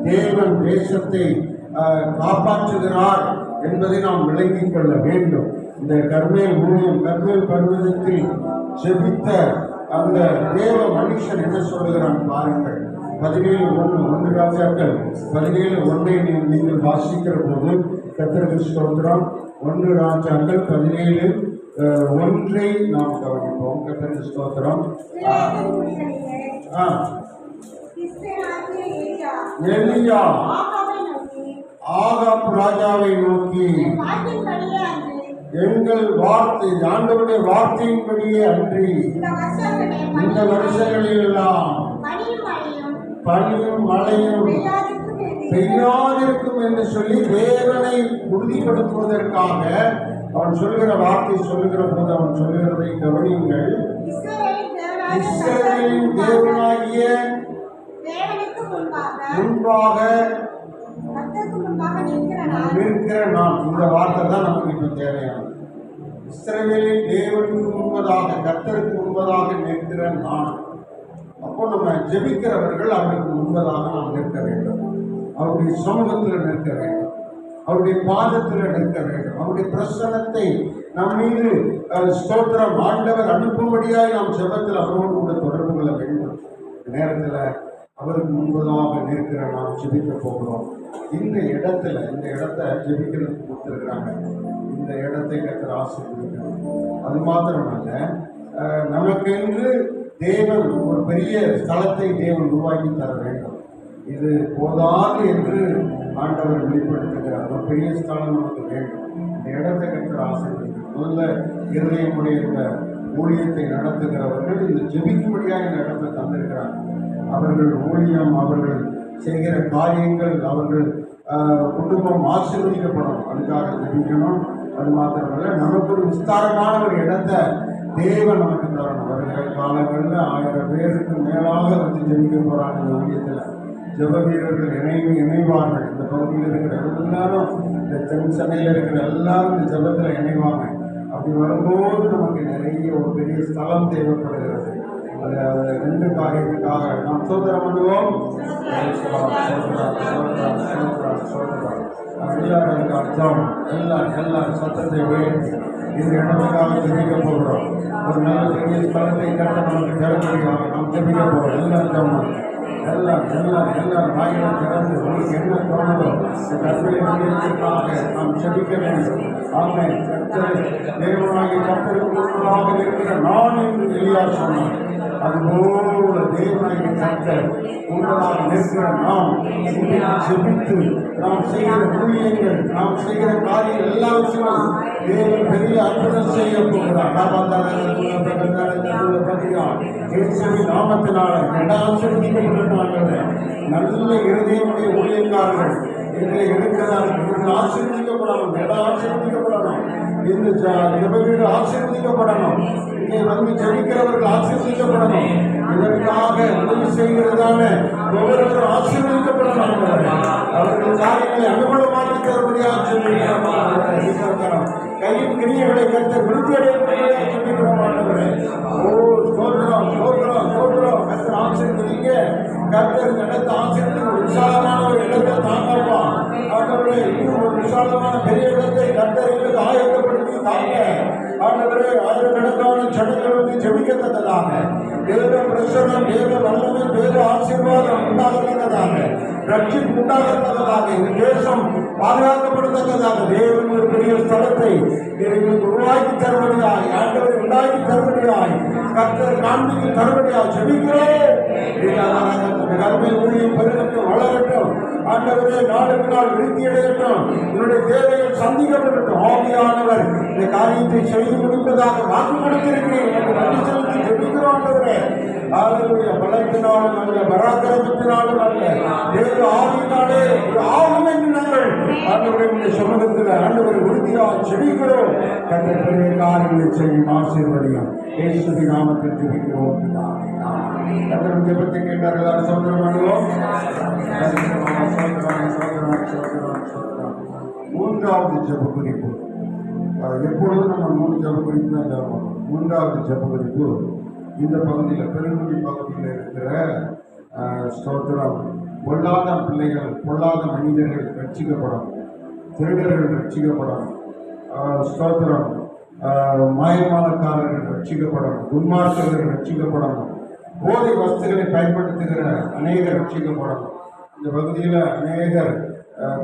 தேவன் தேசத்தை காப்பாற்றுகிறார் என்பதை நாம் விளங்கிக் கொள்ள வேண்டும். இந்த கர்மேல் ஊழியம், கர்மேல் பர்வதத்தில் ஜெபித்த அந்த தேவ மனுஷன் என்ன சொல்லுகிறான் பாருங்கள். 17:1 ராஜாக்கள் 17:1 நீங்கள் வாசிக்கிற போது கர்த்தருக்கு ஸ்தோத்திரம். 1 ராஜாக்கள் 17:1 நாம் கவனிப்போம். கர்த்தருக்கு ஸ்தோத்திரம். எலியா ஆகாப் ராஜாவை நோக்கி, எங்கள் வார்த்தை ஆண்டவருடைய வார்த்தையின்படியே அன்றி இந்த வருஷங்களில் எல்லாம் பனியும் மழையும் பெய்யாதிருக்கும் என்று சொல்லி தேவனை உறுதிப்படுத்துவதற்காக அவன் சொல்லுகிற வார்த்தை சொல்லுகிற போது அவன் சொல்லுகிறதை கவனியுங்கள். இஸ்ரவேலின் தேவனாகிய முன்பாக நிற்கிற நான். இந்த வார்த்தை தான் நமக்கு இப்ப தேவையானது. இஸ்ரவேலின் தேவனுக்கு முன்பதாக, கர்த்தருக்கு முன்பதாக நிற்கிற நான். அப்போ நம்ம ஜெபிக்கிறவர்கள் அவருக்கு முன்பதாக நாம் நிற்க வேண்டும். அவருடைய சமூகத்தில் நிற்க வேண்டும், அவருடைய பாதத்தில் நிற்க வேண்டும். அவருடைய பிரசன்னத்தை நம் மீது ஸ்தோத்திரம் ஆண்டவர் அனுப்பும்படியாக நாம் ஜெபத்தில் அவரோடு கூட தொடர்பு கொள்ள வேண்டும். நேரத்தில் அவருக்கு முன்பதாக நிற்கிற நாம் ஜெபிக்க போகிறோம். இந்த இடத்த ஜெபிக்கிறதுக்கு கொடுத்துருக்குறாங்க. இந்த இடத்தை கர்த்தர் ஆசீர்வதிக்கணும். அது மாத்திரமல்ல, நமக்கென்று தேவன் ஒரு பெரிய ஸ்தலத்தை தேவன் உருவாக்கி தர வேண்டும். இது போதாது என்று ஆண்டவர் வெளிப்படுத்துகிறார். ஒரு பெரிய ஸ்தலம் நமக்கு வேண்டும். இந்த இடத்தை கர்த்தர் ஆசீர்வதிக்கணும். முதல்ல இருதயமுடைய இந்த ஊழியத்தை நடத்துகிறவர்கள் இந்த ஜெபிக்கும்படியாக இந்த இடத்தை தந்திருக்கிறார். அவர்கள் ஊழியம், அவர்கள் செய்கிற காரியங்கள், அவர்கள் குடும்பம் ஆசீர்வதிக்கப்படும். அதுக்காக ஜெபிக்கணும். அது மாத்திரமல்ல, நமக்கு ஒரு விஸ்தாரமான ஒரு இடத்தை தேவன் நமக்கு தரணும். வருகிற காலங்களில் 1000 பேருக்கு மேலாக வந்து ஜெபிக்க போறாங்க. இந்த ஊழியத்தில் ஜெப வீரர்கள் இணைவார்கள். இந்த பகுதியில் இருக்கிற எல்லாரும், இந்த தென் சென்னையில் இருக்கிற எல்லாரும் இந்த ஜெபத்தில் இணைவாங்க. அப்படி வரும்போது நமக்கு நிறைய ஒரு பெரிய ஸ்தலம் தேவைப்படுகிறது. அது 2 காரியத்துக்காக நாம் சோதனை பண்ணுவோம். எல்லாரும் அர்த்தம் எல்லாரும் சத்தத்தை உயர்த்தி இந்த இடத்துக்காக ஜெபிக்க போகிறோம். ஒரு நல்ல பெரிய ஸ்தலத்தை கட்ட நமக்கு திறமையாக நாம் ஜெபிக்க போகிறோம். எல்லாரும் வாயிலை திறந்து உங்களுக்கு என்ன தோணுதோ இந்த கற்பனை நிலையத்திற்காக நாம் ஜெபிக்க வேண்டும். ஆமென். தேவனாகிய கர்த்தருக்கு முன்பதாக இருக்கிற நான் என்று எலியா சொன்னார். அதுபோல தேவனாகிய கர்த்தர் உங்களால் நிற்கிற நாம் ஜெபித்து நாம் செய்கிற ஊழியங்கள், நாம் செய்கிற காரியம் எல்லாவற்றிலும் தேவன் பெரிய அற்புதம் செய்ய போகிறார். நாமத்தினால நல்ல இருதயமுடைய ஊழியக்காரர்கள் எங்களை எடுக்கிறார்கள். இவர்கள் ஆசீர்வதிக்கப்படணும், இடம் ஆசீர்வதிக்கப்படணும், இந்த ஜெப வீடு ஆசீர்வதிக்கப்படணும், இங்கே வந்து ஜெபிக்கிறவர்கள் ஆசீர்வதிக்கப்படணும். இதற்காக உதவி செய்கிறதான ஒவ்வொருவரும் ஆசீர்வதிக்கப்படலாம். அவர்கள் காரியங்களை அனுகூலமாக்கி தரும்படியாக சொல்லியிருக்கிறோம். கையின் கிரியைகளை கர்த்தர் விருத்தி அடையப்படும்படியாக சொல்லியிருக்கிறோம். ஆண்டவரே, ஓ ஸ்தோத்திரம் ஸ்தோத்திரம் ஸ்தோத்திரம். கர்த்தர் ஆசீர்வதிங்க. கர்த்தர் நடத்த ஆசீர்வதிங்க. ஒரு விசாலமான ஒரு இடத்தை தாங்கப்பா. ஆண்டவரே, இன்னும் ஒரு விசாலமான பெரிய இடத்தை கர்த்தர் எங்களுக்கு ஆயத்தப்படுத்தி தாங்க. ஆண்டவரே, ஆயிரக்கணக்கான ஜனங்கள் வந்து ஜெபிக்கத்தக்கதாக தேவ பிரசன்னம், தேவ வல்லமை, தேவ ஆசீர்வாதம் உண்டாகத்தக்கதாக, ரட்சிப்பு உண்டாகத்தக்கதாக, இந்த தேசம் பாதுகாக்கப்படத்தக்கதாக தேவன் ஒரு பெரிய ஸ்தலத்தை எங்களுக்கு உருவாக்கி தருவதையாய், ஆண்டவரை உண்டாக்கி தருவதையாய், கர்த்தர் காண்பித்து தருவதையாய் ஜெபிக்கிறோம். கர்மை ஊழியம் பெருகட்டும், வளரட்டும். ஆண்டவரே, நாளுக்கு நாள் விருத்தி அடையட்டும். என்னுடைய தேவைகள் சந்திக்கப்படட்டும். ஆவியானவர் இந்த காரியத்தை செய்து முடிப்பதாக வாக்கு கொடுத்திருக்கிறேன். நன்றி செலுத்தி ஜெபிக்கிறோம். ஆண்டவரே, ஹல்லேலூயா. பலத்தினாலும் அல்ல, பராக்கிரமத்தினாலும் அல்ல, தேவ ஆவியினாலே ஆகும் என்று நாங்கள் ஆண்டவரை உடைய சமூகத்தில் ஆண்டவரை உறுதியாக ஜெபிக்கிறோம். கர்த்தர் பெரிய காரியங்களை செய்யும் ஆசீர்வதியும் இயேசுவின் நாமத்தில் ஜெபிக்கிறோம். கர்த்தர் ஜெபத்தை கேட்டார்கள். சோதனம் பண்ணுவோம். மூன்றாவது ஜெப குறிப்பு. எப்பொழுதும் நம்ம 3 ஜெப குறிப்பு தான் ஜெபம். மூன்றாவது ஜெப குறிப்பு இந்த பகுதியில், பெருங்குடி பகுதியில் இருக்கிற ஸ்தோத்திரம், பொல்லாத பிள்ளைகள், பொல்லாத மனிதர்கள் ரட்சிக்கப்படும், திருடர்கள் ரட்சிக்கப்படும், ஸ்தோத்திரம், மாயமானக்காரர்கள் ரட்சிக்கப்படும், துன்மார்க்கர்கள் ரட்சிக்கப்படும், போதை வஸ்துகளை பயன்படுத்துகிற அநேகர் ரட்சிக்கப்படும். இந்த பகுதியில் அநேகர்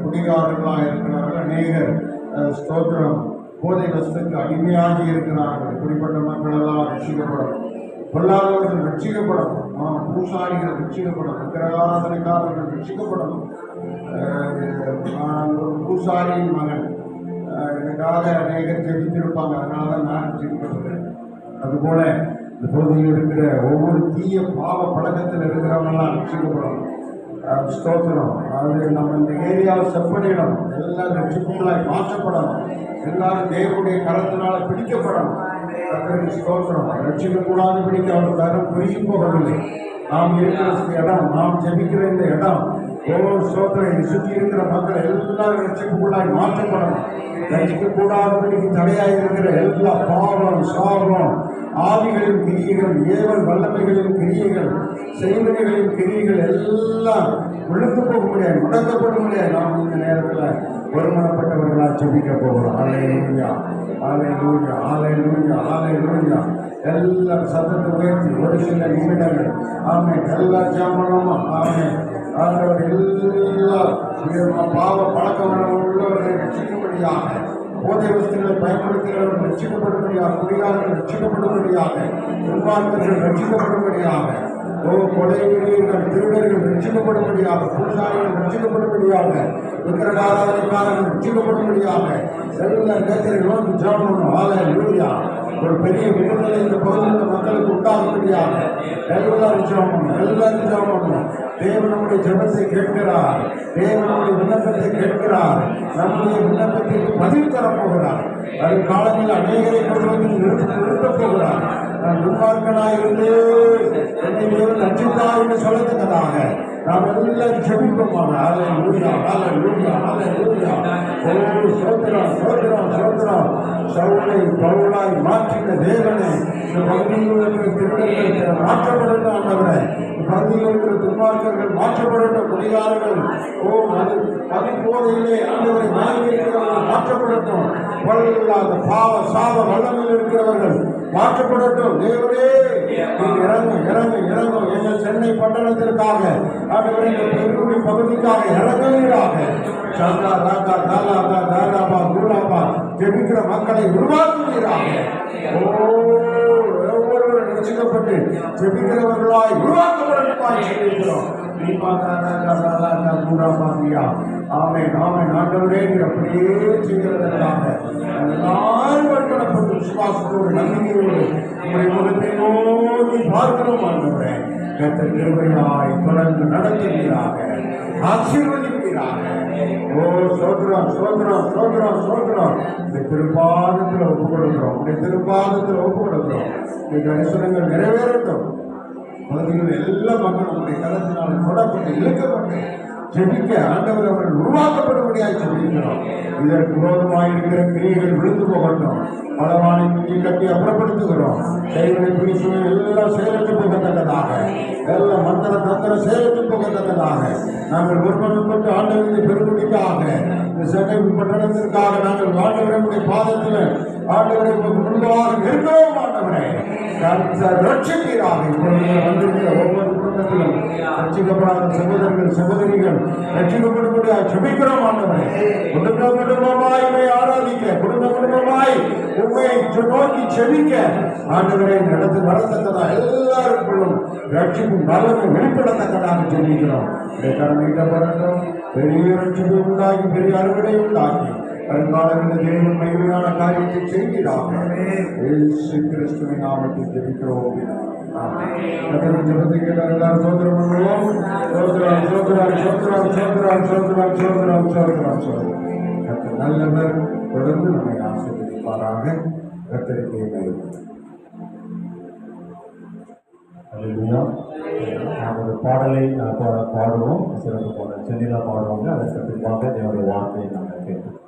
குடிகாரர்களாக இருக்கிறார்கள். அநேகர் ஸ்தோத்திரம் போதை வஸ்துக்கு அடிமையாகி இருக்கிறார்கள். இப்படிப்பட்ட மக்கள் எல்லாம் ரட்சிக்கப்படும். பொல்லாதவர்கள் ரட்சிக்கப்படும். பூசாரிகள் ரட்சிக்கப்படும். விக்கிரகாராதனைக்காரர்கள் ரட்சிக்கப்படும். பூசாரியின் மகன் எனக்காக அநேகர் ஜெபித்திருப்பாங்க. அதனால தான் நான் ஜெபிக்கிறேன். அதுபோல இந்த பகுதியில் இருக்கிற ஒவ்வொரு தீய பாவ பழக்கத்தில் இருக்கிறவங்கெல்லாம் ரட்சிக்கப்படும். ஸ்தோத்திரம். அது நம்ம இந்த ஏரியாவை செப்பனிடணும். எல்லாரும் ரட்சிப்புகளாய் மாற்றப்படணும். எல்லாரும் தேவனுடைய கரத்தினால பிடிக்கப்படணும். ஸ்தோத்திரம். ரட்சிக்கக்கூடாது பிடிக்க அவர் தரம் பொய்ய போகவில்லை. நாம் இருக்கிற இடம், நாம் ஜெபிக்கிற இந்த இடம், ஒவ்வொரு ஸ்தோத்திரம் சுற்றி இருக்கிற மக்கள் எல்லாரும் ரட்சிப்புக்குள்ளாய் மாற்றப்படணும். ரட்சிக்கக்கூடாதபடிக்கு தடையாக இருக்கிற எல்லா பாவம், சாபம், ஆவிகளின் கிரியைகள், ஏவல் வல்லமைகளின் கிரியைகள், செய்வனைகளின் கிரியைகள் எல்லாம் விழுந்து போக முடியாது, முடக்கப்பட முடியாது. நாம் இந்த நேரத்தில் ஒருமனப்பட்டவர்களாக ஜெபிக்க போகிறோம். அல்லேலூயா, அல்லேலூயா, அல்லேலூயா, அல்லேலூயா. எல்லாரும் சத்தத்தை உயர்த்தி ஒரு சில நிமிடங்கள் ஆமென் எல்லா ஜாமனமும் ஆமென். ஆண்டவர் எல்லா பாவ பழக்க உள்ளவர்களை ரட்சிக்கும்படியாக, போதை வஸ்துகளை பயன்படுத்துகிறவர்கள் ரட்சிக்கப்படும்படியாக, குடிகாரர்கள் ரட்சிக்கப்படும்படியாக, துன்மார்க்கர்கள் ரட்சிக்கப்படும்படியாக, கொலை வெறியர்கள், திருடர்கள் ரட்சிக்கப்படும்படியாக, பூசாரிகள் ரட்சிக்கப்படும்படியாக, விக்கிரகாராதனைக்காரர்கள் ரட்சிக்கப்படும்படியாக எல்லா கர்த்தரையும் ஜெபம். ஹல்லேலூயா. ஒரு பெரிய விடுதலை இந்த பகுதியில் மக்களுக்கு உண்டாகும்படியாக எல்லாரும் ஜெபம், எல்லாரும் ஜெபம். தேவன் நம்முடைய ஜெபத்தை கேட்கிறார். தேவன் நம்முடைய விண்ணப்பத்தை கேட்கிறார். நம்முடைய விண்ணப்பத்திற்கு பதில் தரப்போகிறார். அது காலங்களில் அநேகரை கொண்டு வந்து நிறுத்தப் போகிறார். நான் துன்மார்க்கனாயிருந்து என்னை தேவன் ரட்சித்தார் என்று சொல்லத்தக்கதாக நாம் எல்லாம் ஜெபிப்போமாக. அல்லேலூயா, அல்லேலூயா, அல்லேலூயா. ஓ ஸ்தோத்திரம், ஸ்தோத்திரம், ஸ்தோத்திரம். சவுலை பவுலாய் மாற்றின தேவனே, இந்த பகுதியில் இருக்கிற திருடர்கள் மாற்றப்படட்டும். ஆண்டவரே, இந்த பகுதியில் இருக்கிற துன்மார்க்கர்கள் மாற்றப்படட்டும். குடிகாரர்கள் பதிப்போதையிலே ஆண்டவரை வாங்கி இருக்கிறவர்கள் மாற்றப்படட்டும். பொருளில்லாத பாவ சாப வல்லமையில் இருக்கிறவர்கள் மாற்றப்படட்டும். தேவரே, இறங்கும் இறங்கும் இறங்கும். எங்கள் சென்னை பட்டணத்திற்காக ஆண்டவரே, இந்த பெருங்குடி பகுதிக்காக இறங்குவீராக. சந்தா ராகா தாலாபா தாலாபா கூலாபா ஜெபிக்கிற மக்களை உருவாக்குவீராக. ஒவ்வொருவரும் ரட்சிக்கப்பட்டு ஜெபிக்கிறவர்களாய் உருவாக்கப்படுமாய் சொல்லியிருக்கிறோம். ஆமென், ஆமென். ஆண்டவரே, நீர் அப்படியே செய்கிறதற்காக எல்லாரும் அர்ப்பணப்பட்டு விசுவாசத்தோடு, நம்பிக்கையோடு உங்களுடைய முகத்தை நோக்கி பார்க்கிறோம். ஆண்டவரே, கர்த்தர் கிருபையாய் தொடர்ந்து நடத்துவீராக, ஆசீர்வதிப்பீராக. ஓ ஸ்தோத்திரம், ஸ்தோத்திரம், ஸ்தோத்திரம், ஸ்தோத்திரம். இந்த திருப்பாதத்தில் ஒப்பு கொடுக்கிறோம். இந்த திருப்பாதத்தில் ஒப்பு கொடுக்கிறோம். இந்த தரிசனங்கள் நிறைவேறட்டும். பகுதியில் எல்லா மக்களும் உங்களுடைய கலத்தினால் தொடப்பட்டு இழுக்கப்பட்டு ஜெபிக்க ஆண்டவர் அவர்கள் உருவாக்கப்படும்படியாக ஜெபிக்கிறோம். இதற்கு விரோதமாக இருக்கிற கிரியைகள் விழுந்து போகட்டும். பலவானை குஞ்சு கட்டி அப்புறப்படுத்துகிறோம். கைகளை பிடிச்சு எல்லாம் செயலற்று போகத்தக்கதாக, எல்லாம் மந்திர தந்திர செயலற்று போகத்தக்கதாக நாங்கள் விருப்பப்பட்டு ஆண்டவரின் பெருமுடிக்காக இந்த சட்டை பட்டணத்திற்காக நாங்கள் ஆண்டவருடைய பாதத்தில் ஆண்டவரை முன்பாக நிற்கிறோம். ஆண்டவரை ரட்சிப்பீராக. இப்பொழுது வந்திருக்கிற ஒவ்வொரு குடும்பத்திலும் ரட்சிக்கப்படாத சகோதரர்கள் சகோதரிகள் ரட்சிக்கப்படும்படியாக ஜெபிக்கிறோம். ஆண்டவரை குடும்ப குடும்பமாய் உம்மை ஆராதிக்க, குடும்ப குடும்பமாய் உம்மை நோக்கி ஜெபிக்க ஆண்டவரை நடந்து வரத்தக்கதா எல்லாருக்குள்ளும் ரட்சிப்பும் நல்லதை வெளிப்படத்தக்கதாக ஜெபிக்கிறோம். இதை கடமையிடப்படட்டும். பெரிய ரட்சிப்பு உண்டாகி பெரிய அறுவடை உண்டாகி வருங்காலத்தில் தேவன் மகிமையான காரியத்தை செய்கிறார். இயேசு கிறிஸ்துவின் நாமத்தில் ஜெபிக்கிறோம். ஜெபத்தை கேட்டால் சோதரம் பண்ணுவோம். சோதரம் சோதரம் சோதரம் சோதரம் சோதரம் சோதரம் சோதரம் சோதரம் நல்லவர். தொடர்ந்து நம்மை ஆசீர்வதிப்பாராக. கர்த்தருக்கு நாம் ஒரு பாடலை பாடுவோம். சிறப்பு பாடல் சென்னிலா பாடுவாங்க. அதற்கு பின்பாக தேவனுடைய வார்த்தையை நாங்கள் கேட்போம்.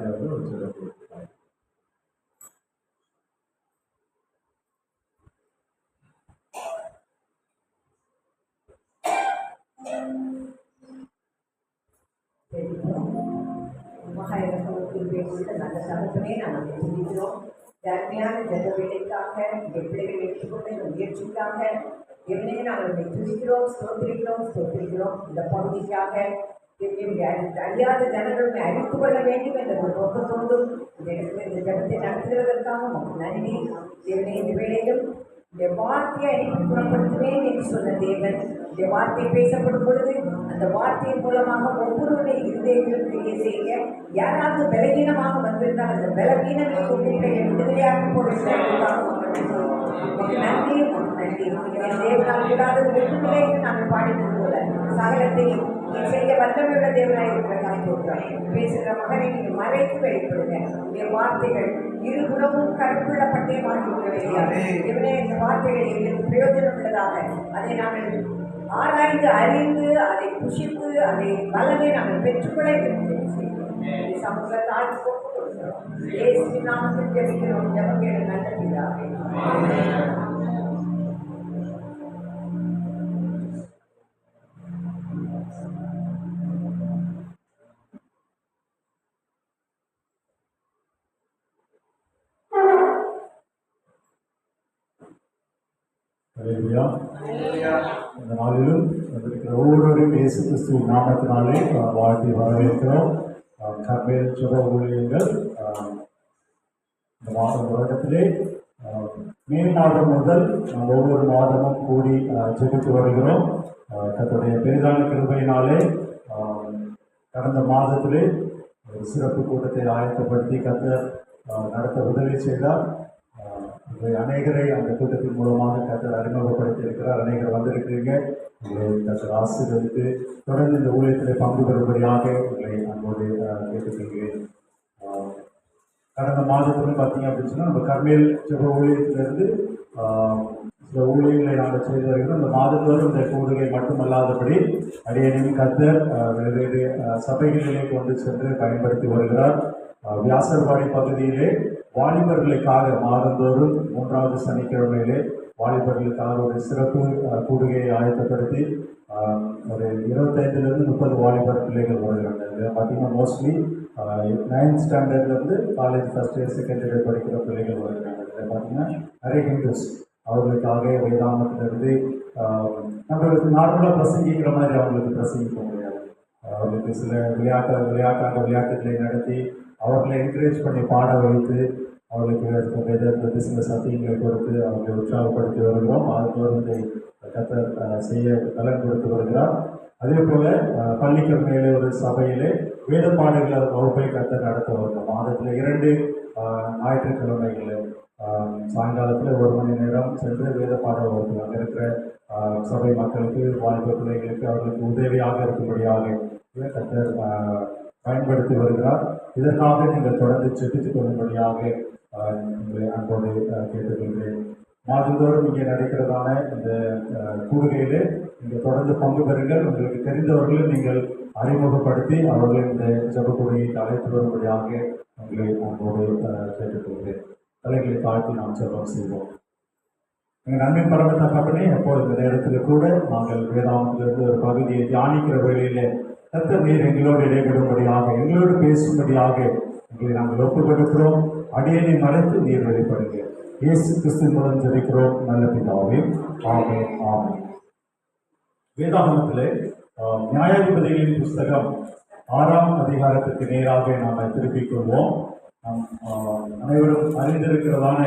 சாந்தி அவர்கள் ஒரு சிறப்பு கொடுத்தார். நல்ல சகப்பனே நாங்கள் சிந்திக்கிறோம். தர்மையான ஜெப வேலைக்காக பிள்ளைகள் ஏற்றுக்கொண்ட முயற்சிக்காக எவனே நாங்கள் துதிக்கிறோம், ஸ்தோத்திரிக்கிறோம். இந்த பகுதிக்காக அறியாத ஜனங்களை அறிந்து கொள்ள வேண்டும் என்ற ஒரு நோக்கத்தோடும் இந்த ஜபத்தை நடத்துகிறதற்காக உங்களுக்கு நன்றி. தேவனே, இந்த வேளையிலும் இந்த வார்த்தையை அனுப்பி குணப்படுத்துவேன் என்று சொன்ன தேவன் இந்த வார்த்தை பேசப்படும் பொழுது அந்த வார்த்தையின் மூலமாக ஒவ்வொருவருடைய இருதயங்களும் கிரியை செய்ய யாராவது பலவீனமாக வந்திருந்தால் அந்த பலவீனங்களை விடுதலையாக நன்றி. என் தேவனால் கூடாதது வெற்றுமில்லை என்று நாங்கள் பாடினது போல சகலத்தையும் நீ செய்ய வல்லமையுள்ள தேவனாக இருக்கிறதாக சொல்கிறோம். பேசுகிற மகனை நீங்கள் மறைத்து வெளிப்படுங்க. என் வார்த்தைகள் இருபுறமும் கருப்புள்ள பட்டயமாகி உள்ளவையாக இவனே இந்த வார்த்தைகள் எங்களுக்கு பிரயோஜனம் உள்ளதாக அதை நாங்கள் ஆராய்ந்து அறிந்து அதை புஷித்து அதை பலனை நாங்கள் பெற்றுக்கொள்ள சமூகத்தை ஆட்சி போட்டு கொடுக்கிறோம். இயேசுவின் நாமத்தில் ஜெபிக்கிறோம். ஜெபம் கேளு நல்ல பிதாவே. அல்லேலூயா. இந்த நாளிலும் வந்திருக்கிற ஒவ்வொருவரையும் இயேசு கிறிஸ்துவின் நாமத்தினாலே வாழ்த்தி வரவேற்கிறோம். கர்மேல் ஜெப ஊழியங்கள் இந்த வருடத்திலே மே மாதம் முதல் நாம் ஒவ்வொரு மாதமும் கூடி ஜெபித்து வருகிறோம். கர்த்தருடைய பெரிதான கிருபையினாலே கடந்த மாதத்திலே ஒரு சிறப்பு கூட்டத்தை ஆயத்தப்படுத்தி கர்த்தர் நடத்த உதவி செய்தார். அநேகரை அந்த கூட்டத்தின் மூலமாக கர்த்தர் அறிமுகப்படுத்தி இருக்கிறார். அநேகர் வந்திருக்கிறீங்க. உங்களை கர்த்தர் ஆசீர்வதித்து தொடர்ந்து இந்த ஊழியத்தில் பங்கு பெறும்படியாக உங்களை அன்போடு கேட்டுக்கொள்கிறேன். கடந்த மாதத்திலும் பார்த்தீங்க அப்படின்னு சொன்னால் நம்ம கர்மேல் ஜெப ஊழியத்திலிருந்து சில ஊழியர்களை நாங்கள் செய்து வருகிறோம். இந்த மாதந்தோறும் இந்த கூடுகை மட்டுமல்லாதபடி அடியனையும் கர்த்தர் வெவ்வேறு சபைகளிலே கொண்டு சென்று பயன்படுத்தி வருகிறார். வியாசர்பாடி பகுதியிலே வாலிபர்களுக்காக மாதந்தோறும் 3வது சனிக்கிழமையிலே வாலிபர்களுக்காக ஒரு சிறப்பு கூடுகையை ஆயத்தப்படுத்தி ஒரு 25லேருந்து 30 வாலிபர் பிள்ளைகள் வருகிறாங்க. இதில் பார்த்தீங்கன்னா மோஸ்ட்லி 9th ஸ்டாண்டர்ட்லேருந்து college first year second year படிக்கிற பிள்ளைகள் வருகிறாங்க. இதில் பார்த்தீங்கன்னா நிறைய ஹிந்துஸ் அவர்களுக்காக வேதாந்தத்திலிருந்து நம்மளுக்கு நார்மலாக பிரசங்கிக்கிற மாதிரி அவங்களுக்கு பிரசங்கிக்க முடியாது. அவர்களுக்கு சில விளையாட்டுகளை நடத்தி அவர்களை என்கரேஜ் பண்ணி பாட வைத்து அவர்களுக்கு வேதத்திலிருந்து சில சத்தியங்களை கொடுத்து அவர்களை உற்சாகப்படுத்தி வருகிறோம். அதுக்கு கர்த்தர் செய்ய பலன் கொடுத்து வருகிறார். அதே போல பள்ளிக்கரணையிலே ஒரு சபையிலே வேத பாடல்கள் வகுப்பை கர்த்தர் நடத்த வருகிறோம். மாதத்தில் 2 ஞாயிற்றுக்கிழமைகளில் சாயங்காலத்தில் 1 மணி நேரம் சென்று வேத பாட வகுப்பு அங்கே இருக்கிற சபை மக்களுக்கு வாலிப பிள்ளைகளுக்கு அவர்களுக்கு உதவியாக இருக்கும்படியாக கர்த்தர் பயன்படுத்தி வருகிறார். இதற்காக நீங்கள் தொடர்ந்து செபித்துக் கொள்ளும்படியாக உங்களை அன்போடு கேட்டுக்கொள்கிறேன். மாதந்தோறும் இங்கே நடக்கிறதான இந்த கூடுகையிலே நீங்கள் தொடர்ந்து பங்கு பெறுங்கள். உங்களுக்கு தெரிந்தவர்களும் நீங்கள் அறிமுகப்படுத்தி அவர்கள் இந்த ஜெப கூடுகைக்கு அழைத்து வரும்படியாக உங்களை அன்போடு கேட்டுக்கொள்கிறேன். தலைகளை தாழ்த்தி நாம் ஜெபம் செய்வோம். எங்கள் நன்மை பரம தகப்பனே, அப்போது இந்த நேரத்தில் கூட நாங்கள் வேதாந்தத்திலிருந்து ஒரு பகுதியை தியானிக்கிற வேளையிலே கர்த்தர் நீர் எங்களோடு இடைபெறும்படியாக எங்களோடு பேசும்படியாக எங்களை நாங்கள் ஒப்புக்கொடுக்கிறோம். அடியனை மறைத்து நீர் வெளிப்படுங்க. இயேசு கிறிஸ்து மூலம் ஜெபிக்கிறோம் நல்ல பிதாவே, ஆமென் ஆமென். வேதாகமத்திலே நியாயாதிபதிகளின் புஸ்தகம் 6ஆம் அதிகாரத்திற்கு நேராக நாம் திருப்பிக் கொள்வோம். நாம் அனைவரும் அறிந்திருக்கிறதான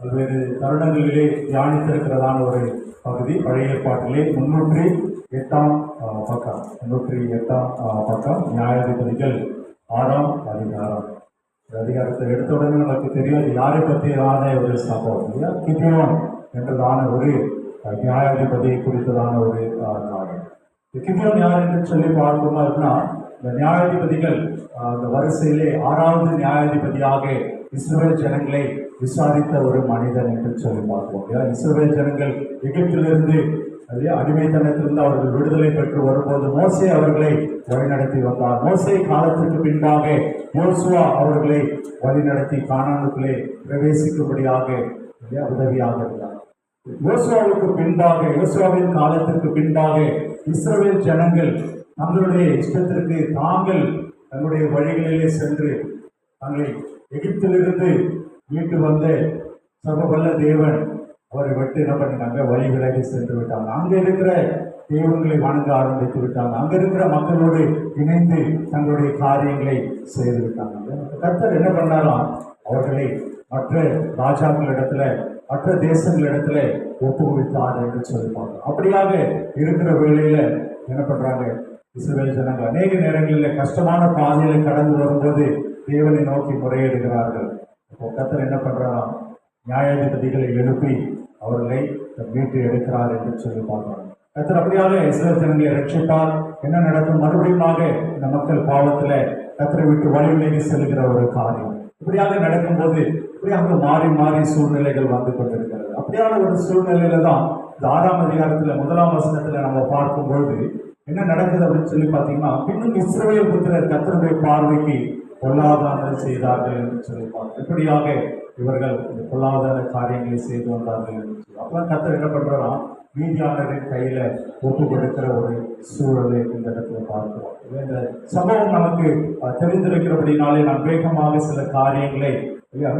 பல்வேறு தருணங்களிலே தியானித்திருக்கிறதான ஒரு பகுதி. பழைய ஏற்பாட்டிலே 308ஆம் பக்கம் நியாயாதிபதிகள் 6ஆம் அதிகாரம். இந்த அதிகாரத்தை எடுத்த உடனே நமக்கு தெரியும் யாரை பற்றியதான ஒரு சம்பவம் இல்லையா? கிதியோன் என்றதான ஒரு நியாயாதிபதி குறித்ததான ஒரு காரியம். கிதியோன் யார் என்று சொல்லி பார்க்கணுமா இருக்குன்னா, இந்த நியாயாதிபதிகள் அந்த வரிசையிலே 6வது நியாயாதிபதியாக இஸ்ரவேல் ஜனங்களை விசாரித்த ஒரு மனிதன் என்று சொல்லி பார்ப்போம். இஸ்ரவேல் ஜனங்கள் எகிப்திலிருந்து அதே அடிமைத்தனத்திலிருந்து அவர்கள் விடுதலை பெற்று வரும்போது மோசே அவர்களை வழிநடத்தி வந்தார். மோசே காலத்திற்கு பின்பாக யோசுவா அவர்களை வழிநடத்தி கானானுக்குள்ளே பிரவேசிக்கும்படியாக உதவியாக இருந்தார். யோசுவாவுக்கு பின்பாக, யோசுவாவின் காலத்திற்கு பின்பாக இஸ்ரவேல் ஜனங்கள் தங்களுடைய இஷ்டத்திற்கு தாங்கள் தங்களுடைய வழிகளிலே சென்று தங்களை எகிப்திலிருந்து மீட்டு வந்த சர்வவல்ல தேவன் அவரை விட்டு என்ன பண்ணினாங்க, வழி விலகி சென்று விட்டாங்க. அங்க இருக்கிற தெய்வங்களை வணங்க ஆரம்பித்து விட்டாங்க. அங்க இருக்கிற மக்களோடு இணைந்து தங்களுடைய காரியங்களை செய்து விட்டாங்க. கர்த்தர் என்ன பண்ணாராம், அவர்களை மற்ற ராஜாக்களிடத்துல மற்ற தேசங்களிடத்துல ஒப்புவித்தார் என்று சொல்லிப்பாங்க. அப்படியாக இருக்கிற வேளையில என்ன பண்றாங்க, இஸ்ரவேல் ஜனங்கள் அநேக நேரங்களில் கஷ்டமான பாதையில கடந்து வரும்போது தேவனை நோக்கி முறையிடுகிறார்கள். இப்போ கர்த்தர் என்ன பண்றாராம், நியாயாதிபதிகளை எழுப்பி அவர்களை மீட்டு எடுக்கிறார் என்று சொல்லி பார்க்கிறார். கர்த்தர் அப்படியாக இஸ்ரவேல் ஜனங்களை ரட்சிப்பார். என்ன நடக்கும், மறுபடியுமாக இந்த மக்கள் பாவத்துல கர்த்தரை விட்டு வழி விலகி செல்கிற ஒரு காரியம் இப்படியாக நடக்கும்போது இப்படியாக மாறி மாறி சூழ்நிலைகள் வந்து கொண்டிருக்கிறது. அப்படியான ஒரு சூழ்நிலையில தான் இந்த 6ஆம் அதிகாரத்துல 1ஆம் வசனத்துல நம்ம பார்க்கும்பொழுது என்ன நடக்குது அப்படின்னு சொல்லி பார்த்தீங்கன்னா, இன்னும் இஸ்ரவேல் புத்திரர் கர்த்தருடைய பார்வைக்கு பொல்லாதானதை செய்தார்கள் என்று சொல்லி பார்க்கிறோம். இப்படியாக இவர்கள் இந்த பொல்லாதான காரியங்களை செய்து வந்தார்கள் என்று சொல்லி அப்பதான் கர்த்தர் என்ன பண்றாரா, மீதியானரின் கையில ஒப்பு கொடுக்கிற ஒரு சூழலை இந்த இடத்துல பார்க்கிறோம். இந்த சம்பவம் நமக்கு தெரிந்திருக்கிறபடினாலே நான் வேகமாக சில காரியங்களை,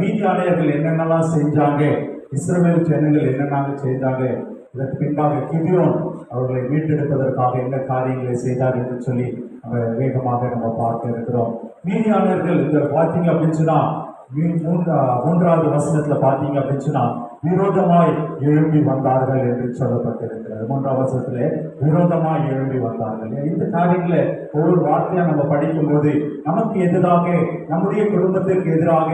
மீதியானவர்கள் என்னென்னலாம் செஞ்சாங்க, இஸ்ரவேல் ஜனங்கள் என்னென்ன செய்தாங்க, இதற்கு பின்பாக கிதியோன் அவர்களை மீட்டெடுப்பதற்காக என்ன காரியங்களை செய்தார் என்று சொல்லி நம்ம வேகமாக நம்ம பார்க்க இருக்கிறோம். மீதியானவர்கள் இந்த பார்த்தீங்க அப்படின்னு சொன்னா 3வது வசனத்துல பார்த்தீங்க அப்படின்னு சொன்னா விரோதமாய் எழும்பி வந்தார்கள் என்று சொல்லப்பட்டிருக்கிறது. 3ஆம் வசனத்துல விரோதமாய் எழும்பி வந்தார்கள். இந்த காரியங்களை ஒவ்வொரு வார்த்தையா நம்ம படிக்கும் போது நமக்கு எதிராக, நம்முடைய குடும்பத்திற்கு எதிராக,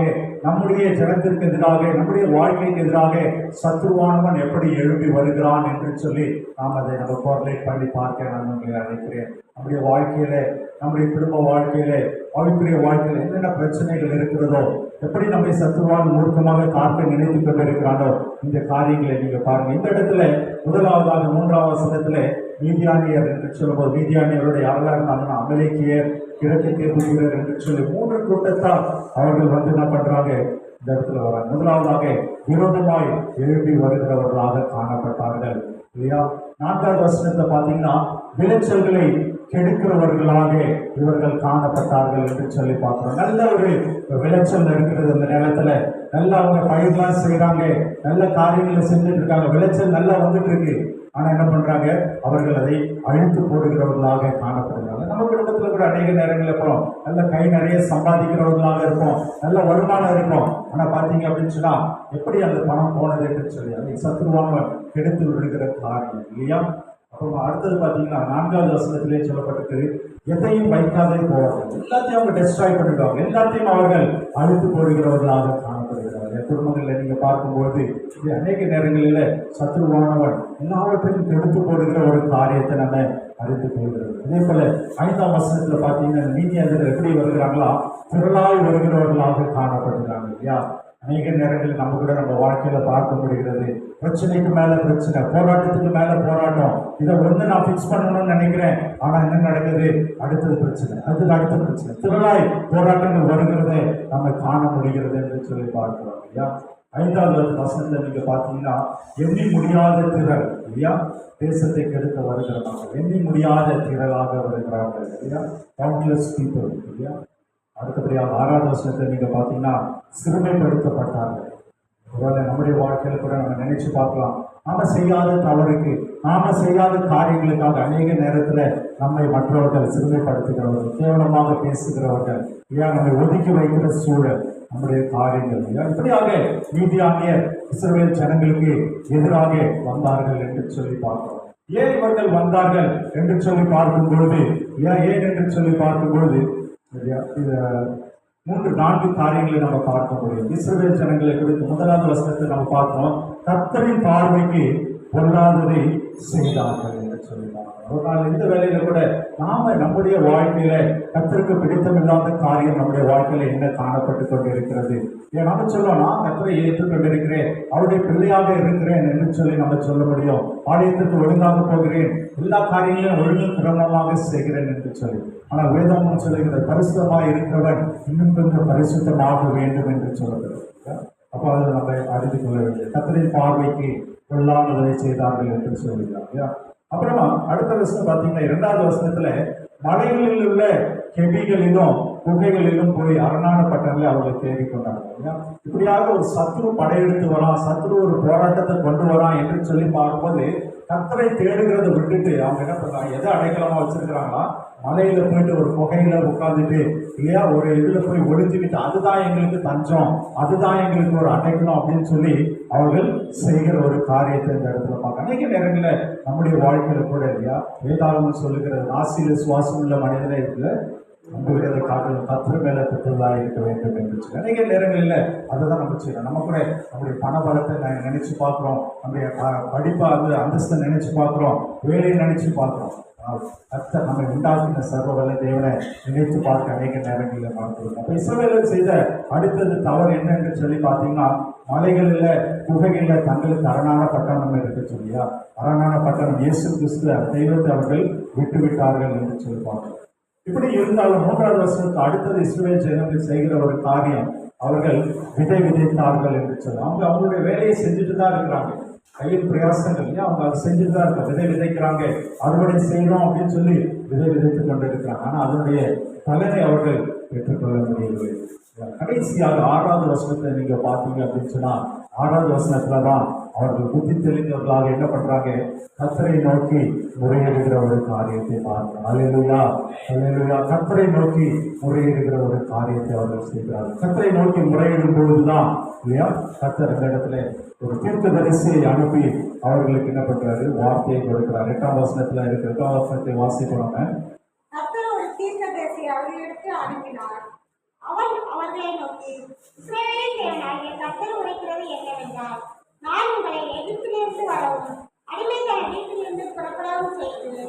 நம்முடைய ஜனத்திற்கு எதிராக, நம்முடைய வாழ்க்கைக்கு எதிராக சத்துருவானவன் எப்படி எழும்பி வருகிறான் என்று சொல்லி நாம் அதை நம்ம கோரிலேட் பண்ணி பார்க்க நான் உங்களை அழைக்கிறேன். நம்முடைய வாழ்க்கையில, நம்முடைய குடும்ப வாழ்க்கையில, ஆவிக்குரிய வாழ்க்கையில என்னென்ன பிரச்சனைகள் இருக்கிறதோ, எப்படி நம்மை சத்துருவான் மூர்க்கமாக தாக்க நினைத்து கொண்டிருக்கிறானோ, இந்த காரியங்களை நீங்க பாருங்க. இந்த இடத்துல முதலாவதாக 3ஆம் வசனத்துல மீதியானியர் என்று சொல்லும்போது, மீதியானியருடைய யாரெல்லாம் இருந்தாங்கன்னா அமலேக்கியர், கிழக்கு கேபுகியர் என்று சொல்லி 3 கூட்டத்தார் அவர்கள் வந்து என்ன பண்றாங்க, இந்த இடத்துல வராங்க. முதலாவதாக விரோதமாய் எழுப்பி வருகிறவர்களாக காணப்பட்டார்கள் இல்லையா. 4வது வசனத்தை பார்த்தீங்கன்னா விளைச்சல்களை கெடுக்கிறவர்களாக இவர்கள் காணப்பட்டார்கள் என்று சொல்லி பார்க்கிறோம். நல்ல ஒரு விளைச்சல் இருக்கிறது அந்த நேரத்துல, நல்லா அவங்க பயிர்லாம் செய்யறாங்க, நல்ல காரியங்களை செஞ்சுட்டு இருக்காங்க, விளைச்சல் நல்லா வந்துட்டு இருக்கு. ஆனா என்ன பண்றாங்க, அவர்கள் அதை அழித்து போடுகிறவர்களாக காணப்படுகிறாங்க. நம்ம குடும்பத்துல கூட அநேக நேரங்களில் போறோம், நல்ல கை நிறைய சம்பாதிக்கிறவர்களாக இருப்போம், நல்ல வருமானம் இருக்கும். ஆனா பாத்தீங்க அப்படின்னு சொன்னா எப்படி அந்த பணம் போனது என்று சொல்லி அதை சத்துருவானவன் கெடுத்து விடுகிற காரியம் இல்லையா. அப்புறம் அடுத்தது பார்த்தீங்கன்னா 4வது வசனத்திலே சொல்லப்பட்டிருக்கு, எதையும் வைக்காதே போவார்கள், எல்லாத்தையும் அவங்க டெஸ்ட்ராய் பண்ணிடுவாங்க, எல்லாத்தையும் அவர்கள் அழித்து போடுகிறவர்களாக காணப்படுகிறார்கள். குடும்பங்களில் நீங்க பார்க்கும்போது அநேக நேரங்களில் சத்துருவானவன் எல்லாவற்றையும் கெடுத்து போடுகிற ஒரு காரியத்தை நம்ம அறிந்து கொள்கிறது. அதே போல 5ஆம் வசனத்துல பார்த்தீங்கன்னா நீதியாளர்கள் எப்படி வருகிறாங்களா, திரளாய் வருகிறவர்களாக காணப்படுகிறாங்க இல்லையா. அநேக நேரங்களில் நம்ம கூட நம்ம வாழ்க்கையில பார்க்க முடிகிறது, பிரச்சனைக்கு மேல பிரச்சனை, போராட்டத்துக்கு மேல போராட்டம். இதை வந்து நான் ஃபிக்ஸ் பண்ணணும்னு நினைக்கிறேன், ஆனா என்ன நடக்குது, அடுத்தது பிரச்சனை, அதுக்கு அடுத்த பிரச்சனை, திரளாய் போராட்டங்கள் வருகிறதை நம்ம காண முடிகிறது என்று சொல்லி பார்க்கிறோம் இல்லையா. 5வது வசனத்தை நீங்க பார்த்தீங்கன்னா எண்ணி முடியாத திரள் இல்லையா, தேசத்தை கெடுக்க வருகிறார்கள், எண்ணி முடியாத திரளாக வருகிறார்கள் இல்லையா, கவுண்ட்லெஸ் பீப்புள் இல்லையா. அடுத்தபடியாக 6வது வசனத்தை நீங்க பார்த்தீங்கன்னா சிறுமைப்படுத்தப்பட்டார்கள். ஒருவேளை நம்முடைய வாழ்க்கையில கூட நம்ம நினைச்சு பார்க்கலாம், நாம செய்யாத தவறுக்கு, நாம செய்யாத காரியங்களுக்காக அநேக நேரத்துல நம்மை மற்றவர்கள் சிறுமைப்படுத்துகிறவர்கள், கேவலமாக பேசுகிறவர்கள், ஏன் நம்மை ஒதுக்கி வைக்கிற சூழல், நம்முடைய காரியங்கள் இப்படியாக மீதியானியர் இஸ்ரவேல் ஜனங்களுக்கு எதிராக வந்தார்கள் என்று சொல்லி பார்க்கிறோம். ஏன் இவர்கள் வந்தார்கள் என்று சொல்லி பார்க்கும் பொழுது, ஏன் என்று சொல்லி பார்க்கும் பொழுது 3-4 காரியங்களை நம்ம பார்க்க முடியும். இஸ்ரவேல் ஜனங்களை குறித்து 1வது வசனத்தை நம்ம பார்க்கிறோம், கர்த்தரின் பார்வைக்கு பொல்லாததை செய்தார்கள் என்று சொல்லிட்டாங்க. ஒரு நாள் இந்த வேலையில கூட நாம நம்முடைய வாழ்க்கையில கர்த்தருக்கு பிடித்தமில்லாத காரியம் நம்முடைய வாழ்க்கையில என்ன காணப்பட்டு கொண்டிருக்கிறது. ஏன் நம்ம சொல்லலாம், நான் கர்த்தரை ஏற்றுக்கொண்டிருக்கிறேன், அவருடைய பிள்ளையாக இருக்கிறேன் என்று சொல்லி நம்ம சொல்ல முடியும். ஆலயத்திற்கு ஒழுங்காக போகிறேன், எல்லா காரியங்களையும் ஒழுங்கு கிரமமாக செய்கிறேன் என்று சொல்லி. ஆனால் வேதமும் சொல்லுகிற பரிசுத்தமாக இருக்கிறவன் இன்னும் கொஞ்சம் பரிசுத்தமாக வேண்டும் என்று சொல்லுகிறது. அப்போ அதை நம்ம அறிந்து கொள்ள வேண்டும். கர்த்தரின் பார்வைக்கு கொள்ளாததை செய்தார்கள் என்று சொல்லுகிறாங்க. அப்புறமா அடுத்த வசனம் பார்த்தீங்கன்னா 2வது வசனத்துல மலைகளில் உள்ள கெபிகளிலும் குகைகளிலும் போய் அரணான பட்டணங்களை அவர்கள் தேடிக்கொண்டாங்க. இப்படியாக ஒரு சத்ரு படையெடுத்து வரான், சத்ரு ஒரு போராட்டத்தை கொண்டு வரான் என்று சொல்லி பார்க்கும்போது கர்த்தரை தேடுகிறத விட்டுட்டு அவங்க என்ன பண்றாங்க, எதை அடைக்கலமா வச்சிருக்கிறாங்களா, மலையில போயிட்டு ஒரு குகையில உட்காந்துட்டு இல்லையா ஒரு இதுல போய் ஒளிஞ்சுக்கிட்டு அதுதான் எங்களுக்கு தஞ்சம், அதுதான் எங்களுக்கு ஒரு அடைக்கலம் அப்படின்னு சொல்லி அவர்கள் செய்கிற ஒரு காரியத்தை இந்த இடத்துல பார்க்க அநேக நேரங்களில் நம்முடைய வாழ்க்கையில கூட இல்லையா வேதாளம் சொல்லுகிறது, நாசியில சுவாசம் உள்ள மனிதனை இல்லை நம்புகிறதை காட்டிலும் கர்த்தர் மேல பெற்றதாக இருக்க வேண்டும் என்று சொல்லி அநேக நேரங்களில் அதை தான் நம்ம செய்யணும். நம்ம கூட நம்முடைய பண பலத்தை நினைச்சு பார்க்குறோம், நம்முடைய படிப்பா அந்தஸ்தை நினைச்சு பார்க்குறோம், வேலையை நினைச்சு பார்க்குறோம். கர்த்தர் நம்மை உண்டாக்கின சர்வ வல்ல தேவனை நினைத்து பார்க்க அநேக நேரங்களில் பார்க்கிறோம். அப்போ இஸ்ரவேலர் செய்த அடுத்தது தவறு என்ன என்று சொல்லி பார்த்தீங்கன்னா, மலைகளில் குகைகளில் தங்களுக்கு அரணான பட்டணம் இருக்கு சொல்லியா, அரணான பட்டணம் இயேசு கிறிஸ்து தெய்வத்தை அவர்கள் விட்டுவிட்டார்கள் என்று சொல்லி பார்க்கிறோம். இப்படி இருந்தாலும் 3வது வருஷத்துக்கு அடுத்தது இஸ்ரவேல் ஜனங்கள் செய்கிற ஒரு காரியம், அவர்கள் விதை விதைத்தார்கள் என்று சொல்லி அவங்க அவங்களுடைய வேலையை செஞ்சுட்டு தான் இருக்கிறாங்க. கையில் பிரயாசங்கள் இல்லையா, அவங்க அதை செஞ்சுட்டு தான் இருக்காங்க. விதை விதைக்கிறாங்க, அறுவடை செய்யணும் அப்படின்னு சொல்லி விதை விதைத்து கொண்டு இருக்கிறாங்க. ஆனால் அதனுடைய பலனை அவர்கள் பெற்றுக்கொள்ள முடியவில்லை. கடைசியாக 6வது வசனத்தை நீங்க பார்த்தீங்க அப்படின்னு சொன்னா 6வது வசனத்துல தான் அவர்கள் புத்தி தெளிந்தவர்களாக என்ன பண்றாங்க, கர்த்தரை நோக்கி முறையிடுகிற ஒரு காரியத்தை பார்க்கிறோம். அல்லேலூயா, அல்லேலூயா. கர்த்தரை நோக்கி முறையிடுகிற ஒரு காரியத்தை அவர்கள் செய்கிறார்கள். கர்த்தரை நோக்கி முறையிடும் பொழுதுதான் இல்லையா கர்த்தர் அந்த இடத்துல ஒரு தீர்க்கதரிசியை அனுப்பி அவர்களுக்கு என்ன பண்றாரு, வார்த்தையை கொடுக்கிறார். 8ஆம் வசனத்துல இருக்கிற 8ஆம் வசனத்தை வாசிக்கிறோம். கர்த்தர் ஒரு தீர்க்கதரிசியை அவர்களுக்கு அனுப்பினார். அவன் அவர்களை நோக்கி, இஸ்ரவேலின் தேவனாகிய கர்த்தர் உரைக்கிறது என்னவென்றால், நான் உங்களை எகிப்திலிருந்து வரவும் அடிமைத்தன வீட்டிலிருந்து புறப்படவும் செய்து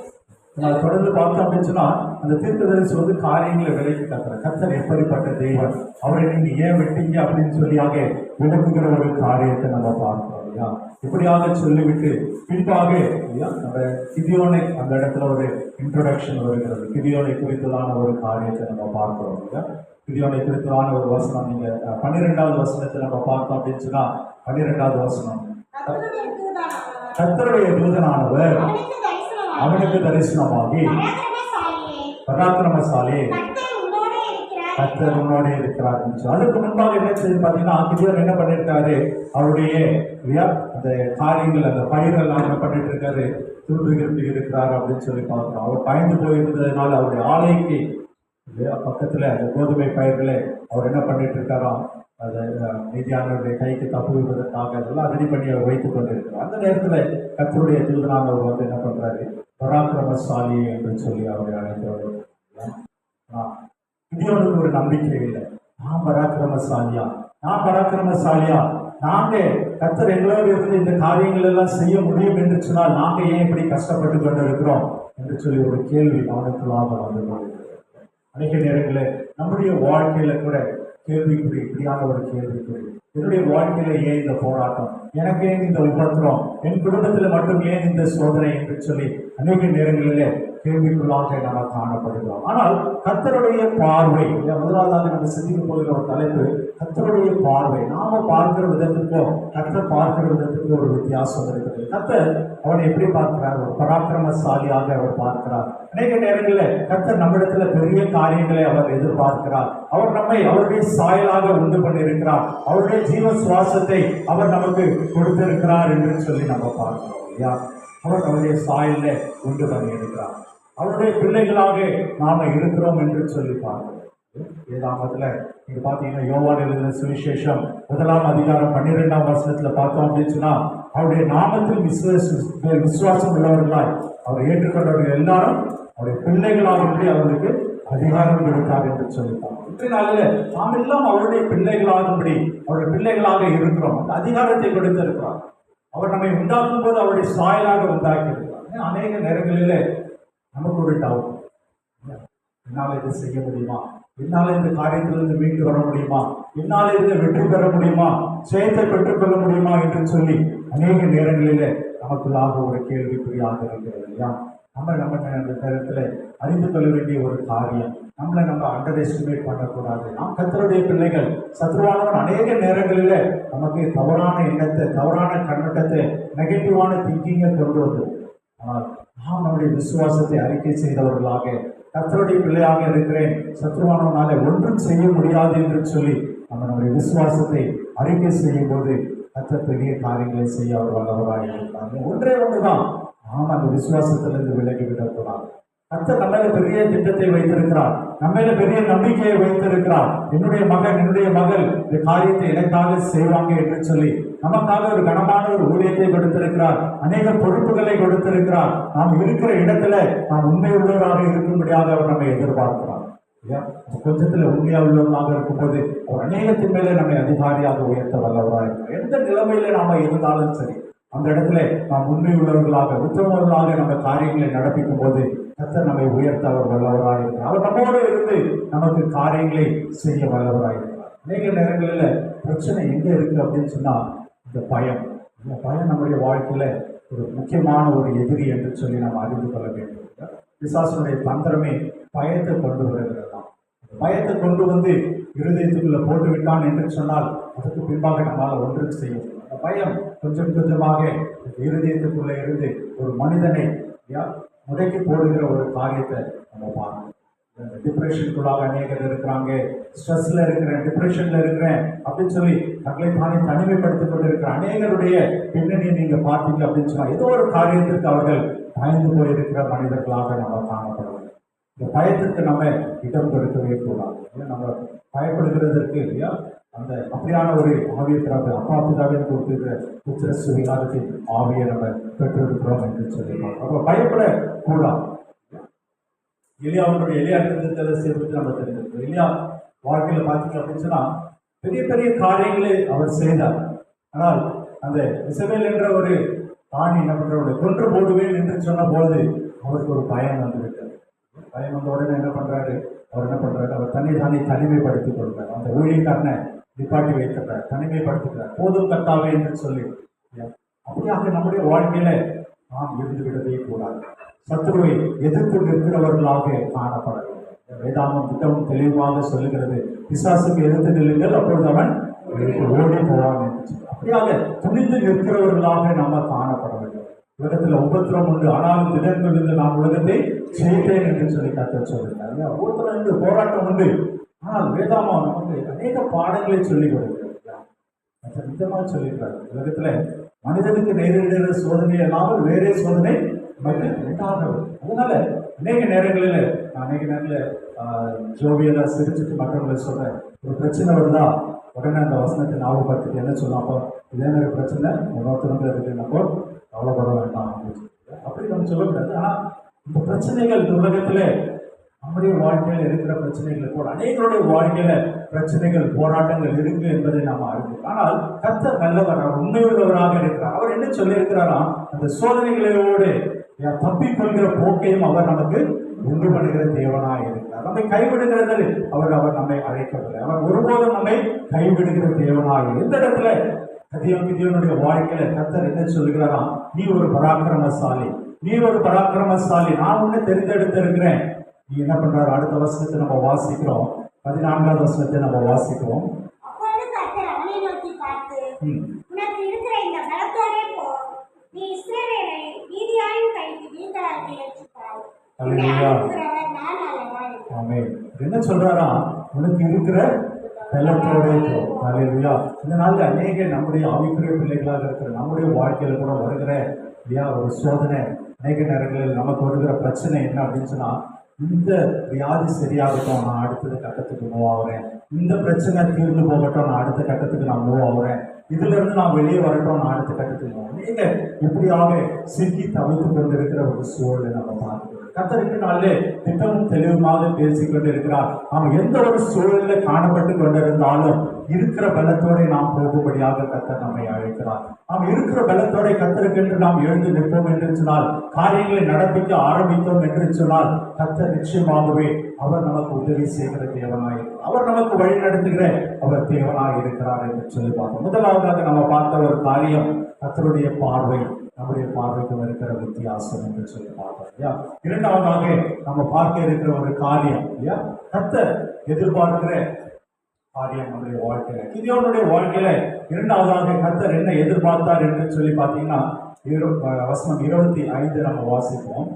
நான் தொடர்ந்து பார்த்தோம் அப்படின்னு சொன்னா அந்த தீர்க்கதரிசி காரியங்களை விலைக்கு கத்துற கர்த்தர் எப்படிப்பட்ட தெய்வம், அவரை நீங்க ஏன் விட்டீங்க அப்படின்னு சொல்லியாக விளக்குகிற ஒரு காரியத்தை நம்ம பார்க்கிறோம் இல்லையா. இப்படியாக சொல்லிவிட்டு பின்பாக இல்லையா நம்ம கிதியோனை அந்த இடத்துல ஒரு இன்ட்ரோடக்ஷன் வருகிறது. கிதியோனை குறித்ததான ஒரு காரியத்தை நம்ம பார்க்கிறோம் இல்லையா. கிதியோனை குறித்ததான ஒரு வசனம் நீங்க 12வது வசனத்தை நம்ம பார்த்தோம் அப்படின்னு சொன்னா 12வது வசனம், கர்த்தருடைய தூதனானவர் அவனுக்கு தரிசனமாகி, பராக்கிரமசாலி கர்த்தர் உன்னோட இருக்கிறார். அதுக்கு முன்பாக என்ன செய்து பார்த்தீங்கன்னா, கிதியோன் என்ன பண்ணிருக்காரு, அவருடைய இல்லையா அந்த காரியங்கள் அந்த பயிரெல்லாம் என்ன பண்ணிட்டு இருக்காரு, தூண்டுகிறது இருக்கிறார் அப்படின்னு சொல்லி பார்க்கிறோம். அவர் பயந்து போயிருந்ததுனால அவருடைய ஆலைக்கு இல்லையா பக்கத்துல அந்த கோதுமை பயிர்களை அவர் என்ன பண்ணிட்டு இருக்காராம், அதை மீதியானவருடைய கைக்கு தப்புவதற்காக அதெல்லாம் ரெடி பண்ணி அவர் வைத்துக் கொண்டிருக்கிறார். அந்த நேரத்துல கர்த்தருடைய தூதனானவர் என்ன பண்றாரு, பராக்கிரமசாலி என்று சொல்லி அவரை அழைத்தவர். கிதியோனுக்கு ஒரு நம்பிக்கை இல்லை, நான் பராக்கிரமசாலியா, நான் பராக்கிரமசாலியா, நாங்க கர்த்தர் எங்களோடு இருந்து இந்த காரியங்கள் எல்லாம் செய்ய முடியும் என்று சொன்னால் நாங்க ஏன் இப்படி கஷ்டப்பட்டு கொண்டு இருக்கிறோம் என்று சொல்லி ஒரு கேள்வி அவனுக்குள்ளாக வந்து கொண்டிருக்கிறது. அநேக நேரங்களில் நம்முடைய வாழ்க்கையில கூட கேள்விக்குறி, இப்படியான ஒரு கேள்விக்குறி, என்னுடைய வாழ்க்கையில ஏன் இந்த போராட்டம், எனக்கு ஏன் இந்த உபத்திரம், என் குடும்பத்துல மட்டும் ஏன் இந்த சோதனை என்று சொல்லி அநேக நேரங்களிலே கேள்விக்குள்ளாக நாம் காணப்படுகிறோம். ஆனால் கர்த்தருடைய பார்வை, முதலாவதாக நம்ம சிந்திக்க போகிற ஒரு தலைப்பு கர்த்தருடைய பார்வை. நாம பார்க்கிற விதத்துக்கும் கர்த்தர் பார்க்கிற விதத்துக்கும் ஒரு வித்தியாசம் இருக்குது. கர்த்தர் அவனை எப்படி பார்க்கிறார், ஒரு பராக்கிரமசாலியாக அவர் பார்க்கிறார். அநேக நேரங்களில் கர்த்தர் நம்மிடத்துல பெரிய காரியங்களை அவர் எதிர்பார்க்கிறார். அவர் நம்மை அவருடைய சாயலாக உண்டு பண்ணியிருக்கிறார். அவருடைய ஜீவ சுவாசத்தை அவர் நமக்கு கொடுத்திருக்கிறார் என்று சொல்லி நம்ம பார்க்கிறோம் இல்லையா. அவர் நம்முடைய சாயல உண்டு பண்ணியிருக்கிறார். அவருடைய பிள்ளைகளாக நாம இருக்கிறோம் என்று சொல்லி பார்க்கிறோம். வேதாகமத்துல நீங்க பாத்தீங்கன்னா யோவான் எழுதின சுவிசேஷம் 1ஆம் அதிகாரம் 12ஆம் வசனத்துல பார்த்தோம் அப்படின்னு சொன்னா, அவருடைய நாமத்தில் விசுவாசம் உள்ளவர்களாய் அவர் ஏற்றுக்கொண்டவர்கள் எல்லாரும் அவருடைய பிள்ளைகளாக அவர்களுக்கு அதிகாரம் கொடுத்தார் என்று சொல்லிட்டாங்க. இதனால நாம் எல்லாம் அவருடைய பிள்ளைகளாகும்படி அவருடைய பிள்ளைகளாக இருக்கிறோம். அந்த அதிகாரத்தை கொடுத்திருக்கிறார். அவர் நம்மை உண்டாக்கும் போது அவருடைய சாயலாக உண்டாக்கி இருக்கிறார். அநேக நேரங்களில் நமக்கு ஒரு டவுட், என்னால் இதை செய்ய முடியுமா, என்னால் இந்த காரியத்திலிருந்து மீண்டு வர முடியுமா, என்னால் இதில் வெற்றி பெற முடியுமா, ஜெயத்தை பெற்றுக்கொள்ள முடியுமா என்று சொல்லி அநேக நேரங்களில் நமக்குள்ளாக ஒரு கேள்விக்குறியாக இருக்கிறது இல்லையா? நம்ம அந்த நேரத்தில் அறிந்து கொள்ள வேண்டிய ஒரு காரியம், நம்மளை நம்ம அண்டர் எஸ்டிமேட் பண்ணக்கூடாது. நாம் கர்த்தருடைய பிள்ளைகள். சத்ருவானவன் அநேக நேரங்களில் நமக்கு தவறான எண்ணத்தை, தவறான கண்ணோட்டத்தை, நெகட்டிவான திங்கிங்கை கொண்டு வந்து, ஆனால் நாம் நம்முடைய விசுவாசத்தை அறிக்கை செய்தவர்களாக, கர்த்தருடைய பிள்ளையாக இருக்கிறேன், சத்ருவானவனால ஒன்றும் செய்ய முடியாது என்று சொல்லி நம்ம நம்முடைய விசுவாசத்தை அறிக்கை செய்யும் போது கர்த்தர் பெரிய காரியங்களை செய்ய அவர் வல்லவராக இருக்கிறாங்க. ஒன்றே ஒன்றுதான், நாம் அந்த விசுவாசத்திலிருந்து விலகி விடக்கூடாது. கர்த்தர் நம்ம பெரிய திட்டத்தை வைத்திருக்கிறார், நம்ம பெரிய நம்பிக்கையை வைத்திருக்கிறார். என்னுடைய மகன், என்னுடைய மகள் இந்த காரியத்தை எனக்காக செய்வாங்க என்று சொல்லி நமக்காக ஒரு கனமான ஒரு ஊழியத்தை கொடுத்திருக்கிறார், அநேக பொறுப்புகளை கொடுத்திருக்கிறார். நாம் இருக்கிற இடத்துல நாம் உண்மை உள்ளவராக இருக்கும்படியாக அவர் நம்மை எதிர்பார்க்கிறார். கொஞ்சத்துல உண்மையா உள்ளவர்களாக இருக்கும்போது அவர் அநேகத்தின் மேலே நம்மை அதிகாரியாக உயர்த்த வல்லவராக இருக்கிறார். எந்த நிலைமையில நாம இருந்தாலும் சரி, அந்த இடத்துல நாம் உண்மை உள்ளவர்களாக, உத்தமர்களாக நம்ம காரியங்களை நடப்பிக்கும் போது கர்த்தர் நம்மை உயர்த்த அவர் வல்லவராக இருக்கிறார். அவர் நம்மோடு இருந்து நமக்கு காரியங்களை செய்ய வல்லவராக இருக்கிறார். அநேக நேரங்களில் பிரச்சனை எங்க இருக்கு அப்படின்னு சொன்னா இந்த பயம். இந்த பயம் நம்முடைய வாழ்க்கையில ஒரு முக்கியமான ஒரு எதிரி என்று சொல்லி நாம் அறிந்து கொள்ள வேண்டும். பிசாசுடைய தந்திரமே பயத்தை கொண்டு வருகிறது தான். பயத்தை கொண்டு வந்து இருதயத்துக்குள்ள போட்டு விட்டான் என்று சொன்னால் அதுக்கு பின்பாக நம்மளால் ஒன்றும் செய்யும். அந்த பயம் கொஞ்சம் கொஞ்சமாக இருதயத்துக்குள்ள இருந்து ஒரு மனிதனை முடக்கி போடுகிற ஒரு காரியத்தை நம்ம பார்க்கணும். டிப்ரெஷனுக்குள்ளாக அநேகர் இருக்கிறாங்க, ஸ்ட்ரெஸ்ல இருக்கிறேன், டிப்ரெஷன்ல இருக்கிறேன் அப்படின்னு சொல்லி தங்களை தானே தனிமைப்படுத்திக் கொண்டு இருக்கிற அநேகருடைய பின்னணியை நீங்க பார்த்தீங்க அப்படின்னு சொன்னா ஏதோ ஒரு காரியத்திற்கு அவர்கள் பயந்து போயிருக்கிற மனிதர்களாக நம்ம காணப்படுவோம். இந்த பயத்திற்கு நம்ம இடம் கொடுக்கவே கூடாது. நம்ம பயப்படுகிறதற்கு இல்லையா அந்த அப்படியான ஒரு ஆவியை அப்பா பிதாவே கொடுத்துருக்கிற புத்திர சுவிகாரத்தின் ஆவியை நம்ம பெற்றிருக்கிறோம் என்று சொல்லியிருக்கோம். அப்போ பயப்படக்கூடாது. எலியா இருந்ததை சேர்த்து நம்ம தெரிஞ்சிருக்கோம். எலியா வாழ்க்கையில பார்த்தீங்க அப்படின்னு சொன்னா பெரிய பெரிய காரியங்களை அவர் செய்தார். ஆனால் அந்த இசபேல் என்ற ஒரு ராணி என்ன பண்றவருடைய கொன்று போடுவேன் என்று சொன்ன போது அவருக்கு ஒரு பயம் வந்துவிட்டார். பயம் வந்த உடனே என்ன பண்றாரு, அவர் தன்னை தனிமைப்படுத்திக் கொள்றார். அந்த ஊழியக்காரனை நிப்பாட்டி வைக்கிறார், தனிமைப்படுத்துகிறார். போதும் கர்த்தாவே என்று சொல்லி. அப்படியாக நம்முடைய வாழ்க்கையில நாம் இருந்து விடவே கூடாது. சத்துருவை எதிர்த்து நிற்கிறவர்களாக காணப்பட வேண்டும். வேதாமம் மிகவும் தெளிவாக சொல்லுகிறது, பிசாசுக்கு எதிர்த்து நில்லுங்கள் அப்பொழுது அவன் ஓடி போவான் என்று சொல்லி. அப்படியாக துணிந்து நிற்கிறவர்களாக நம்ம காணப்பட வேண்டும். உலகத்தில் உபத்திரம் உண்டு, ஆனாலும் திடன் கொண்டு நான் உலகத்தை ஜெயித்தேன் என்று சொல்லி கர்த்தர் சொல்லியிருக்காங்க. உபத்திரம் உண்டு, போராட்டம் உண்டு, ஆனால் வேதாமம் நமக்கு அநேக பாடங்களை சொல்லிக் கொடுக்கிறார். நிஜமாக சொல்லியிருக்காரு, உலகத்துல மனிதனுக்கு நேரிடுகிற சோதனை இல்லாமல் வேறே சோதனை உண்டாகிறது. அதனால அநேக நேரங்களில் ஜோவியெல்லாம் சிரிச்சுட்டு மற்றவங்களை சொல்றேன், ஒரு பிரச்சனை வருதா உடனே அந்த வசனத்தை ஞாபகப்படுத்திட்டு என்ன சொல்லலாம், அப்போ இதே மாதிரி பிரச்சனை இன்னொருத்தருந்து இருக்குன்னப்போ கவலைப்பட வேண்டாம் அப்படின்னு சொல்லிட்டு அப்படி நம்ம சொல்லக்கூடாது. ஆனால் இந்த பிரச்சனைகள் இந்த உலகத்துல நம்முடைய வாழ்க்கையில் இருக்கிற பிரச்சனைகள் கூட அநேகருடைய வாழ்க்கையில பிரச்சனைகள், போராட்டங்கள் இருக்கு என்பதை நாம் அறிவோம். ஆனால் கர்த்தர் நல்லவர், அவர் உண்மையுள்ளவராக இருக்கிறார். அவர் என்ன சொல்லியிருக்கிறாரா, அந்த சோதனைகளோடு தப்பிக்கொள்கிற போக்கையும் அவர் நமக்கு உண்டு பண்ணுகிற தேவனாக இருக்கிறார். நம்மை கைவிடுகிறது அவர் நம்மை அழைக்கவில்லை. அவர் ஒருபோதும் நம்மை கைவிடுகிற தேவனாக. எந்த இடத்துல கிதியோனுடைய வாழ்க்கையில கர்த்தர் என்ன சொல்லுகிறாரா, நீ ஒரு பராக்கிரமசாலி, நான் உன்னை தெரிந்தெடுத்து இருக்கிறேன். நீ என்ன பண்றாரு, அடுத்த வசனத்தை நம்ம வாசிக்கிறோம், 14வது வசனத்தை நம்ம வாசிக்கிறோம். அப்பொழுது கர்த்தர் அவனை நோக்கி பார்த்து, உனக்கு இருக்கிற இந்த பலத்தோடே போ, நீ இஸ்ரவேலை மீதியானின் கைக்கு நீங்களாக்கி ரட்சிப்பாய். நான் அல்லவா? ஆமென். என்ன சொல்றாரா, உனக்கு இருக்கிற பலத்தோடே போ. ஹல்லேலூயா. இந்த நாளில் அநேக நம்முடைய ஆவிக்குரிய பிள்ளைகளாக இருக்கிற நம்முடைய வாழ்க்கையில கூட வருகிற இல்லையா ஒரு சோதனை, அநேக நேரங்களில் நமக்கு வருகிற பிரச்சனை என்ன அப்படின்னு சொன்னா, இந்த வியாதி சரியாகட்டும் நான் அடுத்தது கட்டத்துக்கு மூவ் ஆகுறேன், இந்த பிரச்சனை தீர்ந்து போகட்டும் நான் அடுத்த கட்டத்துக்கு நான் மூவ் ஆகுறேன், இதுல இருந்து நான் வெளியே வரட்டும் நான் அடுத்த கட்டத்துக்கு மூவ். நீங்க இப்படியாக சிக்கி தவித்து கொண்டிருக்கிற ஒரு சூழலை நம்ம பார்க்கிறோம். கத்தருக்கு நாளிலே திட்டமும் தெளிவுமாக பேசிக்கொண்டு இருக்கிறார். நாம் எந்த ஒரு சூழலில் காணப்பட்டு கொண்டிருந்தாலும் இருக்கிற பலத்தோட நாம் போகும்படியாக கத்தர் நம்மை அழைக்கிறார். நாம் இருக்கிற பலத்தோட கத்தருக்கென்று நாம் எழுந்து நிற்போம் என்று சொன்னால், காரியங்களை நடப்பிக்க ஆரம்பித்தோம் என்று சொன்னால், கத்தர் நிச்சயமாகவே அவர் நமக்கு உதவி செய்கிற தேவனாய், அவர் நமக்கு வழி நடத்துகிற அவர் தேவனாய் இருக்கிறார் என்று சொல்லி பார்த்தோம். முதலாவதாக நம்ம பார்த்த ஒரு காரியம் கத்தருடைய பார்வை, நம்முடைய பார்வைக்கு இருக்கிற வித்தியாசம் என்று சொல்லி பார்த்தோம் இல்லையா. இரண்டாவதாக நம்ம பார்க்க இருக்கிற ஒரு காரியம் இல்லையா, கர்த்தர் எதிர்பார்க்கிற காரியம் நம்முடைய வாழ்க்கையில, கிதியோனுடைய வாழ்க்கையில இரண்டாவதாக கர்த்தர் என்ன எதிர்பார்த்தார் என்று சொல்லி பார்த்தீங்கன்னா, வசனம் 25 நம்ம வாசிப்போம்.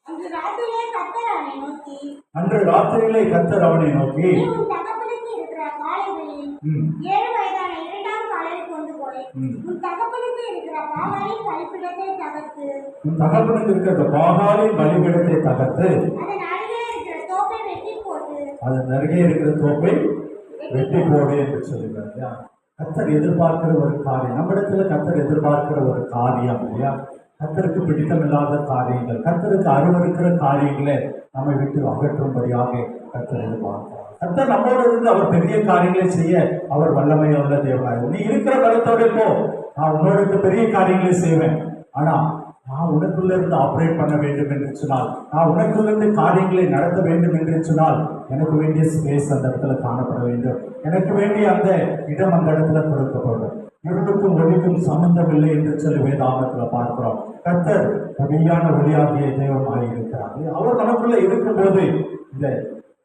அன்று ராத்திரியிலே கர்த்தர் அவனை நோக்கி, அன்று ராத்திரியிலே கர்த்தர் அவனை நோக்கி, நீ உன் தகப்பனுக்கு இருக்கிற காளைகளில் 7 வயதான இரண்டாம் காளையை கொண்டு போய் உன் தகப்பனுக்கு இருக்கிற பாகாலின் பலிபீடத்தை தகர்த்து, உன் தகப்பனுக்கு இருக்கிற பாகாலின் பலிபீடத்தை தகர்த்து, அதன் அருகே இருக்கிற தோப்பை வெட்டி போட்டு, அதன் அருகே இருக்கிற தோப்பை வெட்டி போடு என்று சொல்லுகிறார். கர்த்தர் எதிர்பார்க்கிற ஒரு காரியம், நம்மிடத்துல கர்த்தர் எதிர்பார்க்கிற ஒரு காரியம் இல்லையா. கர்த்தருக்கு பிடித்தமில்லாத காரியங்கள், கர்த்தருக்கு அருவருக்கிற காரியங்களை நம்மை விட்டு அகற்றும்படியாக கர்த்தர் எதிர்பார்க்கிறார். கர்த்தர் நம்மோடு இருந்து அவர் பெரிய காரியங்களை செய்ய அவர் வல்லமையுள்ள தேவனாய். நீ இருக்கிற பலத்தோடு போ, நான் உன்னோட பெரிய காரியங்களை செய்வேன். ஆனா நான் உனக்குள்ள இருந்து ஆப்ரேட் பண்ண வேண்டும் என்று சொன்னால், நான் உனக்குள்ள இருந்து காரியங்களை நடத்த வேண்டும் என்று சொன்னால், எனக்கு வேண்டிய ஸ்பேஸ் அந்த இடத்துல காணப்பட வேண்டும், எனக்கு வேண்டிய அந்த இடம் அந்த இடத்துல கொடுக்கப்படும். இருளுக்கும் ஒளிக்கும் சம்பந்தம் இல்லை என்று சொல்லி வேதாகத்துல பார்க்கிறோம். கர்த்தர் மெய்யான ஒளியாகிய தெய்வமாய் இருக்கிறார். அவர் நமக்குள்ள இருக்கும்போது இந்த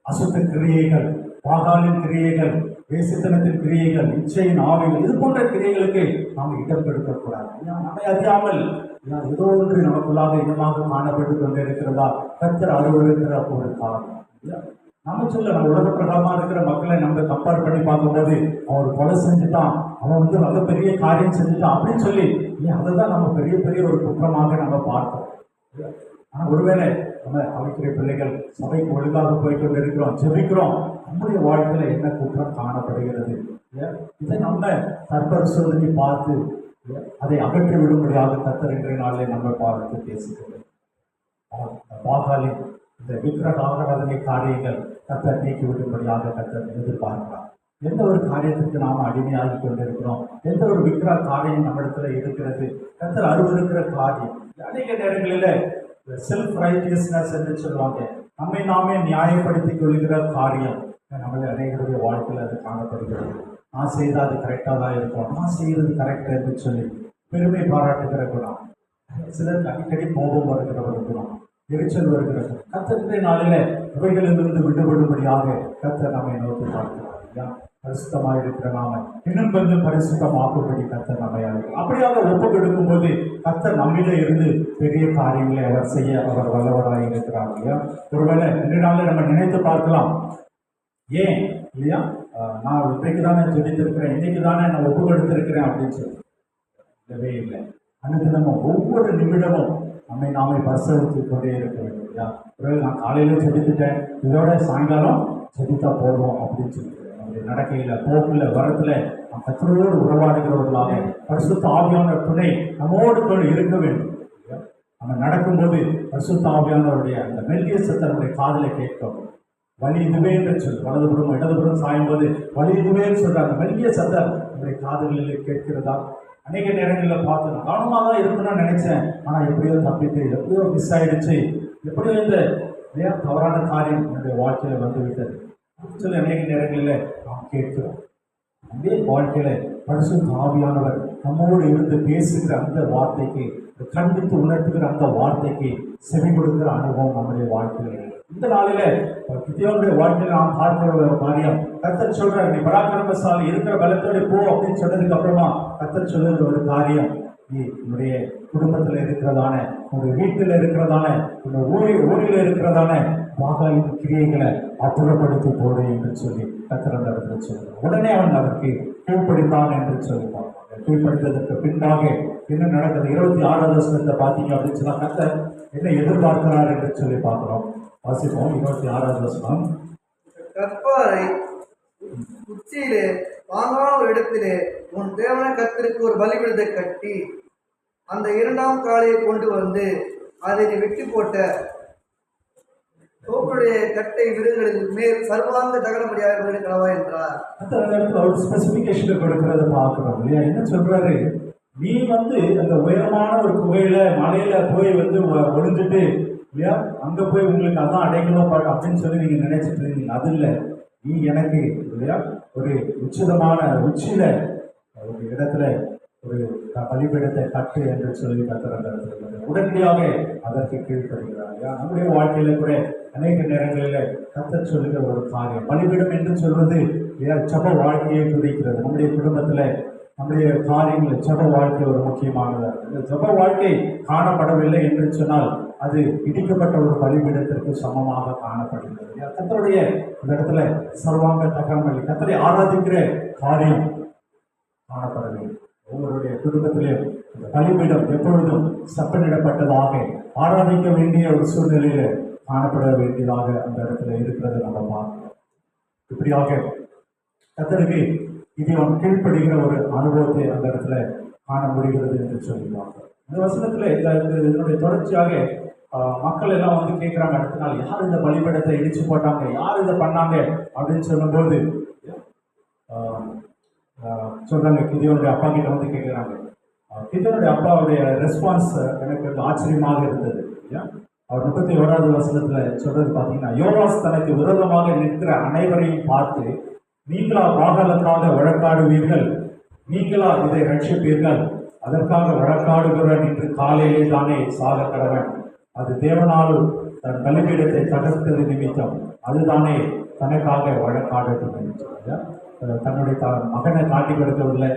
அசுத்த கிரியைகள், பாகாலின் கிரியைகள், வேசித்தனத்தின் கிரியைகள், இச்சையின் ஆவிகள், இது போன்ற கிரியைகளுக்கு நாம் இடம் கொடுக்கக்கூடாது. நம்மை அறியாமல் ஏதோ ஒன்று நமக்குள்ளாக இடமாக காணப்பட்டு கொண்டிருக்கிறதா கர்த்தர் அருவருக்கிற ஒரு காரணம். நம்ம சொல்ல நம்ம உலக பிரகாரமா இருக்கிற மக்களை நம்ம கம்பேர் பண்ணி பார்க்கும்போது, அவன் கொலை செஞ்சுட்டான், அவன் அதை பெரிய காரியம் செஞ்சுட்டான் அப்படின்னு சொல்லி அதை தான் நம்ம பெரிய பெரிய ஒரு குற்றமாக நம்ம பார்ப்போம். ஆனா ஒருவேளை நம்ம அழைக்கிற பிள்ளைகள் சபைக்கு ஒழுங்காக போய்கொண்டு இருக்கிறோம், ஜெபிக்கிறோம், நம்முடைய வாழ்க்கையில என்ன குற்றம் காணப்படுகிறது, இதை நம்ம தற்பரிசோதனை பார்த்து அதை அகற்றி விடும்படியாக கர்த்தர் இன்றைய நாளில் நம்ம பார்த்து பேசுகிறோம். பாகாலின் இந்த விக்கிரக ஆராதனை காரியங்கள் கர்த்தர் நீக்கி விடும்படியாக கர்த்தர் எதிர்பார்க்கிறார். எந்த ஒரு காரியத்திற்கு நாம் அடிமையாகி கொண்டிருக்கிறோம், எந்த ஒரு விக்கிரக காரியம் நம்மிடத்துல இருக்கிறது, கர்த்தர் அருவருக்கிற காரியம். அநேக நேரங்களில் செல்ஃப் ரைட்டியஸ்னஸ் என்று சொல்லுவாங்க, நம்மை நாமே நியாயப்படுத்திக் கொள்கிற காரியம் நம்மளை அநேகருடைய வாழ்க்கையில் அது காணப்படுகிறது. நான் செய்தால் அது கரெக்டாக தான் இருக்கும், நான் செய்கிறது கரெக்டாக என்று சொல்லி பெருமை பாராட்டுகிற குணம், சிலருக்கு அடிக்கடி கோபம் வருகிற ஒரு குணம், எரிச்சல் வருகிற குணம். கர்த்தருடைய நாளில இவைகளிலிருந்து விடுபடும்படியாக கர்த்தர் நம்மை நோக்கி பார்க்கிறார். பரிசுத்தமாக இருக்கிற நாம இன்னும் கொஞ்சம் பரிசுத்தமாக்கும்படி கர்த்தர் நம்மை அழைக்கிறார். அப்படியாக ஒப்பு கொடுக்கும் போது கர்த்தர் நம்மிலே இருந்து பெரிய காரியங்களை அவர் செய்ய அவர் வல்லவராக இருக்கிறார் இல்லையா. ஒருவேளை இன்றைய நாளில் நம்ம நினைத்து பார்க்கலாம், ஏன் இல்லையா நான் இன்றைக்கு தானே ஜெபித்திருக்கிறேன், இன்னைக்கு தானே நான் ஒப்பு கொடுத்திருக்கிறேன் அப்படின்னு சொல்லி இல்லவே இல்லை. அனுதினமும் ஒவ்வொரு நிமிடமும் நம்மை நாமே பரிசோதித்துக் கொண்டே இருக்க வேண்டும் இல்லையா. ஒருவேளை நான் காலையில ஜெபித்துட்டேன், இதோட சாயங்காலம் ஜெபித்தா போடுவோம் அப்படின்னு சொல்லிட்டு நம்முடைய நடக்கையில, போக்குல, வரத்துல நாம் கர்த்தரோடு உறவாடுகிறவர்களாக பரிசுத்த ஆவியானவர் துணை நம்மோடு இருக்க வேண்டும். நம்ம நடக்கும்போது பரிசுத்த ஆவியானவருடைய அந்த மெல்லிய சத்தம் நம்முடைய காதில கேட்கும். வலி இதுவே என்று சொல்லு, வலதுபுறம் இடதுபுறம் சாயும் போது வலி இதுவே சொல்ற அந்த மெல்லிய சத்தம் நம்முடைய காதுகளில் கேட்கிறதா. அநேக நேரங்களில் பார்த்து நான் கவனமாக தான் இருக்கணும்னு நினைச்சேன், ஆனால் எப்படியோ தப்பிட்டு, எப்படியோ மிஸ் ஆயிடுச்சு, எப்படியோ இந்த தவறான காரியம் என்னுடைய வாழ்க்கையில் வந்து விட்டது சொல்லி அநேக நேரங்களில் நாம் கேட்கிறோம். அதே வாழ்க்கையில பரிசுத்த ஆவியானவர் நம்மோடு இருந்து பேசுகிற அந்த வார்த்தைக்கு, கண்டித்து உணர்த்துகிற அந்த வார்த்தைக்கு செவி கொடுக்கிற அனுபவம் நம்முடைய வாழ்க்கையில். இந்த நாளில கிதியோனுடைய வாழ்க்கையில நாம் பார்க்கிற ஒரு காரியம், கர்த்தர் சொல்றார், நீ பராக்கிரமசாலி இருக்கிற பலத்தோட போ அப்படின்னு சொன்னதுக்கு அப்புறமா கர்த்தர் சொல்லுகிற ஒரு காரியம், நீ உன்னுடைய குடும்பத்தில் இருக்கிறதான, உன்னுடைய வீட்டில் இருக்கிறதான, உன்னுடைய ஊரில் இருக்கிறதான பாகாலின் கிரியைகளை அப்புறப்படுத்தி போடு என்று சொல்லி கர்த்தர் அந்த இடத்துல சொல்லுவார். உடனே அவன் அதற்கு கீழ்ப்படித்தான் என்று சொல்லுவான். கீழ்ப்படுத்ததற்கு பின்பாக என்ன நடக்குது? 26வது வசனத்தை பார்த்தீங்க அப்படின்னு சொன்னா கர்த்தர் என்ன எதிர்பார்க்கிறார் என்று சொல்லி பார்க்கிறோம். வாசிப்போம் 26வது வசனம். கற்பாரை உச்சியிலே வாங்கான ஒரு இடத்திலே உன் தேவன கர்த்தருக்கு ஒரு பலிபீடத்தை கட்டி அந்த இரண்டாம் காளையை கொண்டு வந்து அதை நீ வெட்டி போட்ட தோப்புடைய கட்டை விருதுகளில் மேல் சர்வாங்க தகனபடியாக விருதுகளவா என்றார். அந்த இடத்துல ஒரு ஸ்பெசிபிகேஷனை கொடுக்கறத பார்க்கிறோம் இல்லையா? என்ன சொல்றாரு, நீ வந்து அந்த உயரமான ஒரு குகையில மலையில போய் வந்து ஒளிஞ்சுட்டு இல்லையா, அங்க போய் உங்களுக்கு அதான் அடைக்கணும் அப்படின்னு சொல்லி நீங்க நினைச்சிட்டு இருந்தீங்க. அது இல்லை, நீ எனக்கு இல்லையா ஒரு உச்சியில ஒரு இடத்துல ஒரு பலிபீடத்தை கட்டு என்று சொல்லி கத்துறது உடனடியாக அதற்கு கீழ்ப்படுகிறார். நம்முடைய வாழ்க்கையில கூட அநேக நேரங்களில் கத்த சொல்லுகிற ஒரு காரியம் பலிபீடம் என்று சொல்வது ஜப வாழ்க்கையை குறிக்கிறது. நம்முடைய குடும்பத்துல நம்முடைய காரியங்கள் ஜப வாழ்க்கை ஒரு முக்கியமானதாக. இந்த ஜப வாழ்க்கை காணப்படவில்லை என்று சொன்னால் அது இடிக்கப்பட்ட ஒரு பலிபீடத்திற்கு சமமாக காணப்படுகிறது. கத்தருடைய இந்த இடத்துல சர்வாங்க தகவல் கத்தரை ஆராதிக்கிற காரியம் காணப்படவில்லை. ஒவ்வொருடைய குடும்பத்திலேயும் இந்த பலிபீடம் எப்பொழுதும் சப்பனிடப்பட்டதாக ஆராதிக்க வேண்டிய ஒரு சூழ்நிலையில காணப்பட வேண்டியதாக அந்த இடத்துல இருக்கிறது நம்ம பார்க்கிறோம். இப்படியாக கத்தருக்கு இதையும் கீழ்ப்படுகிற ஒரு அனுபவத்தை அந்த இடத்துல காண முடிகிறது என்று சொல்லி பார்க்கிறோம். இந்த வசனத்துல இதனுடைய தொடர்ச்சியாக மக்கள் எல்லாம் வந்து கேட்கிறாங்க, அடுத்த நாள் யார் இந்த பலிபீடத்தை இடிச்சு போட்டாங்க, யார் இதை பண்ணாங்க அப்படின்னு சொல்லும்போது சொல்றாங்க, கிதியோனுடைய அப்பா கிட்ட வந்து கேட்கிறாங்க. கிதியோனுடைய அப்பாவுடைய ரெஸ்பான்ஸ் எனக்கு ஆச்சரியமாக இருந்தது. அவர் 31வது வசனத்துல சொல்றது பாத்தீங்கன்னா, யோவாஸ் தனக்கு விரோதமாக நிற்கிற அனைவரையும் பார்த்து, நீங்களா பாகாலுக்காக வழக்காடுவீர்கள், நீங்களா இதை ரட்சிப்பீர்கள், அதற்காக வழக்காடுகிறவன் இன்று காலையிலே தானே சாக கடவன், அது தேவனால் தன் பலிபீடத்தை தகர்த்தது நிமித்தம் அதுதானே தனக்காக வழக்காடட்டும் என்று தன்னுடைய மகனை காட்டி கொடுக்கவில்லை.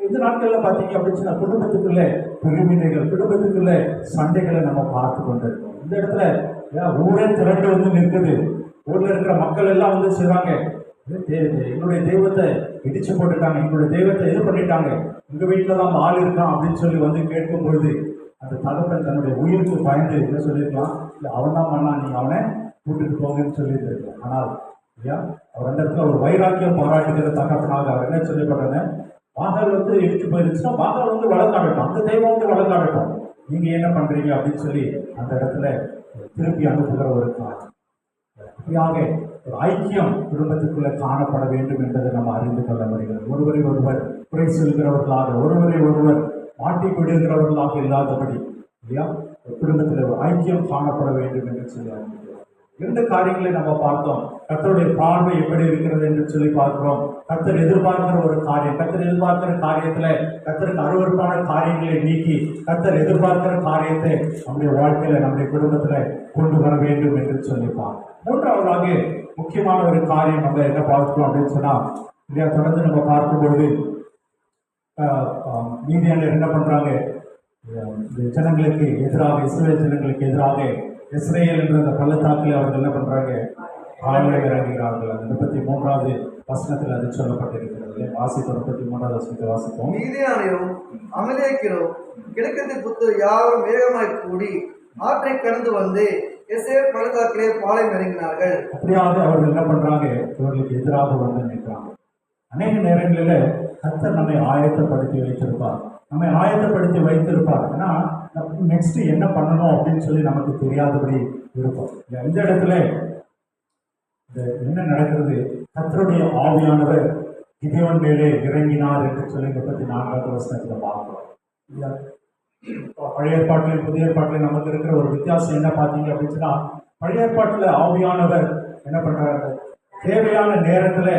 இந்த நாட்கள்ல பாத்தீங்க அப்படின்னு சொன்னா குடும்பத்துக்குள்ள பிரிவினைகள், குடும்பத்துக்குள்ள சண்டைகளை நம்ம பார்த்து கொண்டிருக்கோம். இந்த இடத்துல ஊரே திரண்டு வந்து நிற்குது. ஊர்ல இருக்கிற மக்கள் எல்லாம் வந்து செய்றாங்க, என்னுடைய தெய்வத்தை இடிச்சு போட்டுட்டாங்க, எங்களுடைய தெய்வத்தை இது பண்ணிட்டாங்க, உங்க வீட்டுல தான் ஆள் இருக்கான் அப்படின்னு சொல்லி வந்து கேட்கும் பொழுது அந்த தகப்பன் தன்னுடைய உயிருக்கு பயந்து என்ன சொல்லியிருக்கலாம், இல்லை அவன் தான் பண்ணான், நீங்க அவனை கூட்டுட்டு போங்கன்னு சொல்லியிருந்திருக்கலாம். ஆனால் இல்லையா, அவர் அந்த இடத்துல ஒரு வைராக்கியம் பாராட்டுகிற தகப்பனாக அவர் என்ன சொல்லப்படுறாங்க, பாகல் வந்து இடிச்சு போயிருச்சுன்னா பாகல் வந்து வழக்காடட்டும், அந்த தெய்வம் வந்து வழக்காடட்டும், நீங்க என்ன பண்றீங்க அப்படின்னு சொல்லி அந்த இடத்துல திருப்பி அனுப்புகிற ஒரு காரணம். இப்படியாக ஒரு ஐக்கியம் குடும்பத்துக்குள்ள காணப்பட வேண்டும் என்பதை நம்ம அறிந்து கொள்ள முடிகிறது. ஒருவரை ஒருவர் குறை சொல்கிறவர்களாக, ஒருவரை ஒருவர் மாட்டி விடுகிறவர்களாக இல்லாதபடி இல்லையா குடும்பத்தில் ஒரு ஐக்கியம் காணப்பட வேண்டும் என்று சொல்லி அறிந்து 2 காரியங்களை நம்ம பார்த்தோம். கர்த்தருடைய பார்வை எப்படி இருக்கிறது என்று சொல்லி பார்க்கிறோம். கர்த்தர் எதிர்பார்க்கிற ஒரு காரியம், கர்த்தர் எதிர்பார்க்கிற காரியத்துல கர்த்தருக்கு அருவருப்பான காரியங்களை நீக்கி கர்த்தர் எதிர்பார்க்கிற காரியத்தை நம்முடைய வாழ்க்கையில நம்முடைய குடும்பத்துல கொண்டு வர வேண்டும் என்று சொல்லி பார்க்கிறோம். 3வதாக முக்கியமான ஒரு காரியம் நம்ம என்ன பார்க்கிறோம் அப்படின்னு சொன்னா, இல்லையா தொடர்ந்து நம்ம பார்க்கும்பொழுது நீதியாளர் என்ன பண்றாங்க, ஜனங்களுக்கு எதிராக, இஸ்ரவேல் ஜனங்களுக்கு எதிராக இஸ்ரேல் என்ற அந்த பள்ளத்தாக்கில் அவர்கள் என்ன பண்றாங்க, ஆளுநர் இறங்குகிறார்கள். அந்த 33வது வசனத்தில் அது சொல்லப்பட்டிருக்கிறது. வாசிப்போம், 33வது வசனத்தை வாசிப்போம். மீதியானையும் அமலேக்கிலும் கிழக்கத்து புத்து யாரும் வேகமாய் கூடி ஆற்றை கடந்து வந்து எசேல் பள்ளத்தாக்கிலே பாளையம் இறங்கினார்கள். அப்படியாவது அவர்கள் என்ன பண்றாங்க, இவர்களுக்கு எதிராக வந்து நிற்கிறாங்க. அநேக நேரங்களில் கர்த்தர் நம்மை ஆயத்தப்படுத்தி வைத்திருப்பார், நம்மை ஆயத்தப்படுத்தி வைத்திருப்பார். ஏன்னா நெக்ஸ்ட் என்ன பண்ணணும் அப்படின்னு சொல்லி நமக்கு தெரியாதபடி இருப்போம். இந்த இடத்துல என்ன நடக்கிறது, கர்த்தருடைய ஆவியானவர் கிதியோன் மேலே இறங்கினார் என்று சொல்லி 34வது வசனத்துல பார்க்கிறோம். பழைய ஏற்பாட்டிலையும் புதிய ஏற்பாட்டிலையும் நமக்கு இருக்கிற ஒரு வித்தியாசம் என்ன பார்த்தீங்க அப்படின்னு சொன்னா, பழைய ஏற்பாட்டுல ஆவியானவர் என்ன பண்றாரு, தேவையான நேரத்துல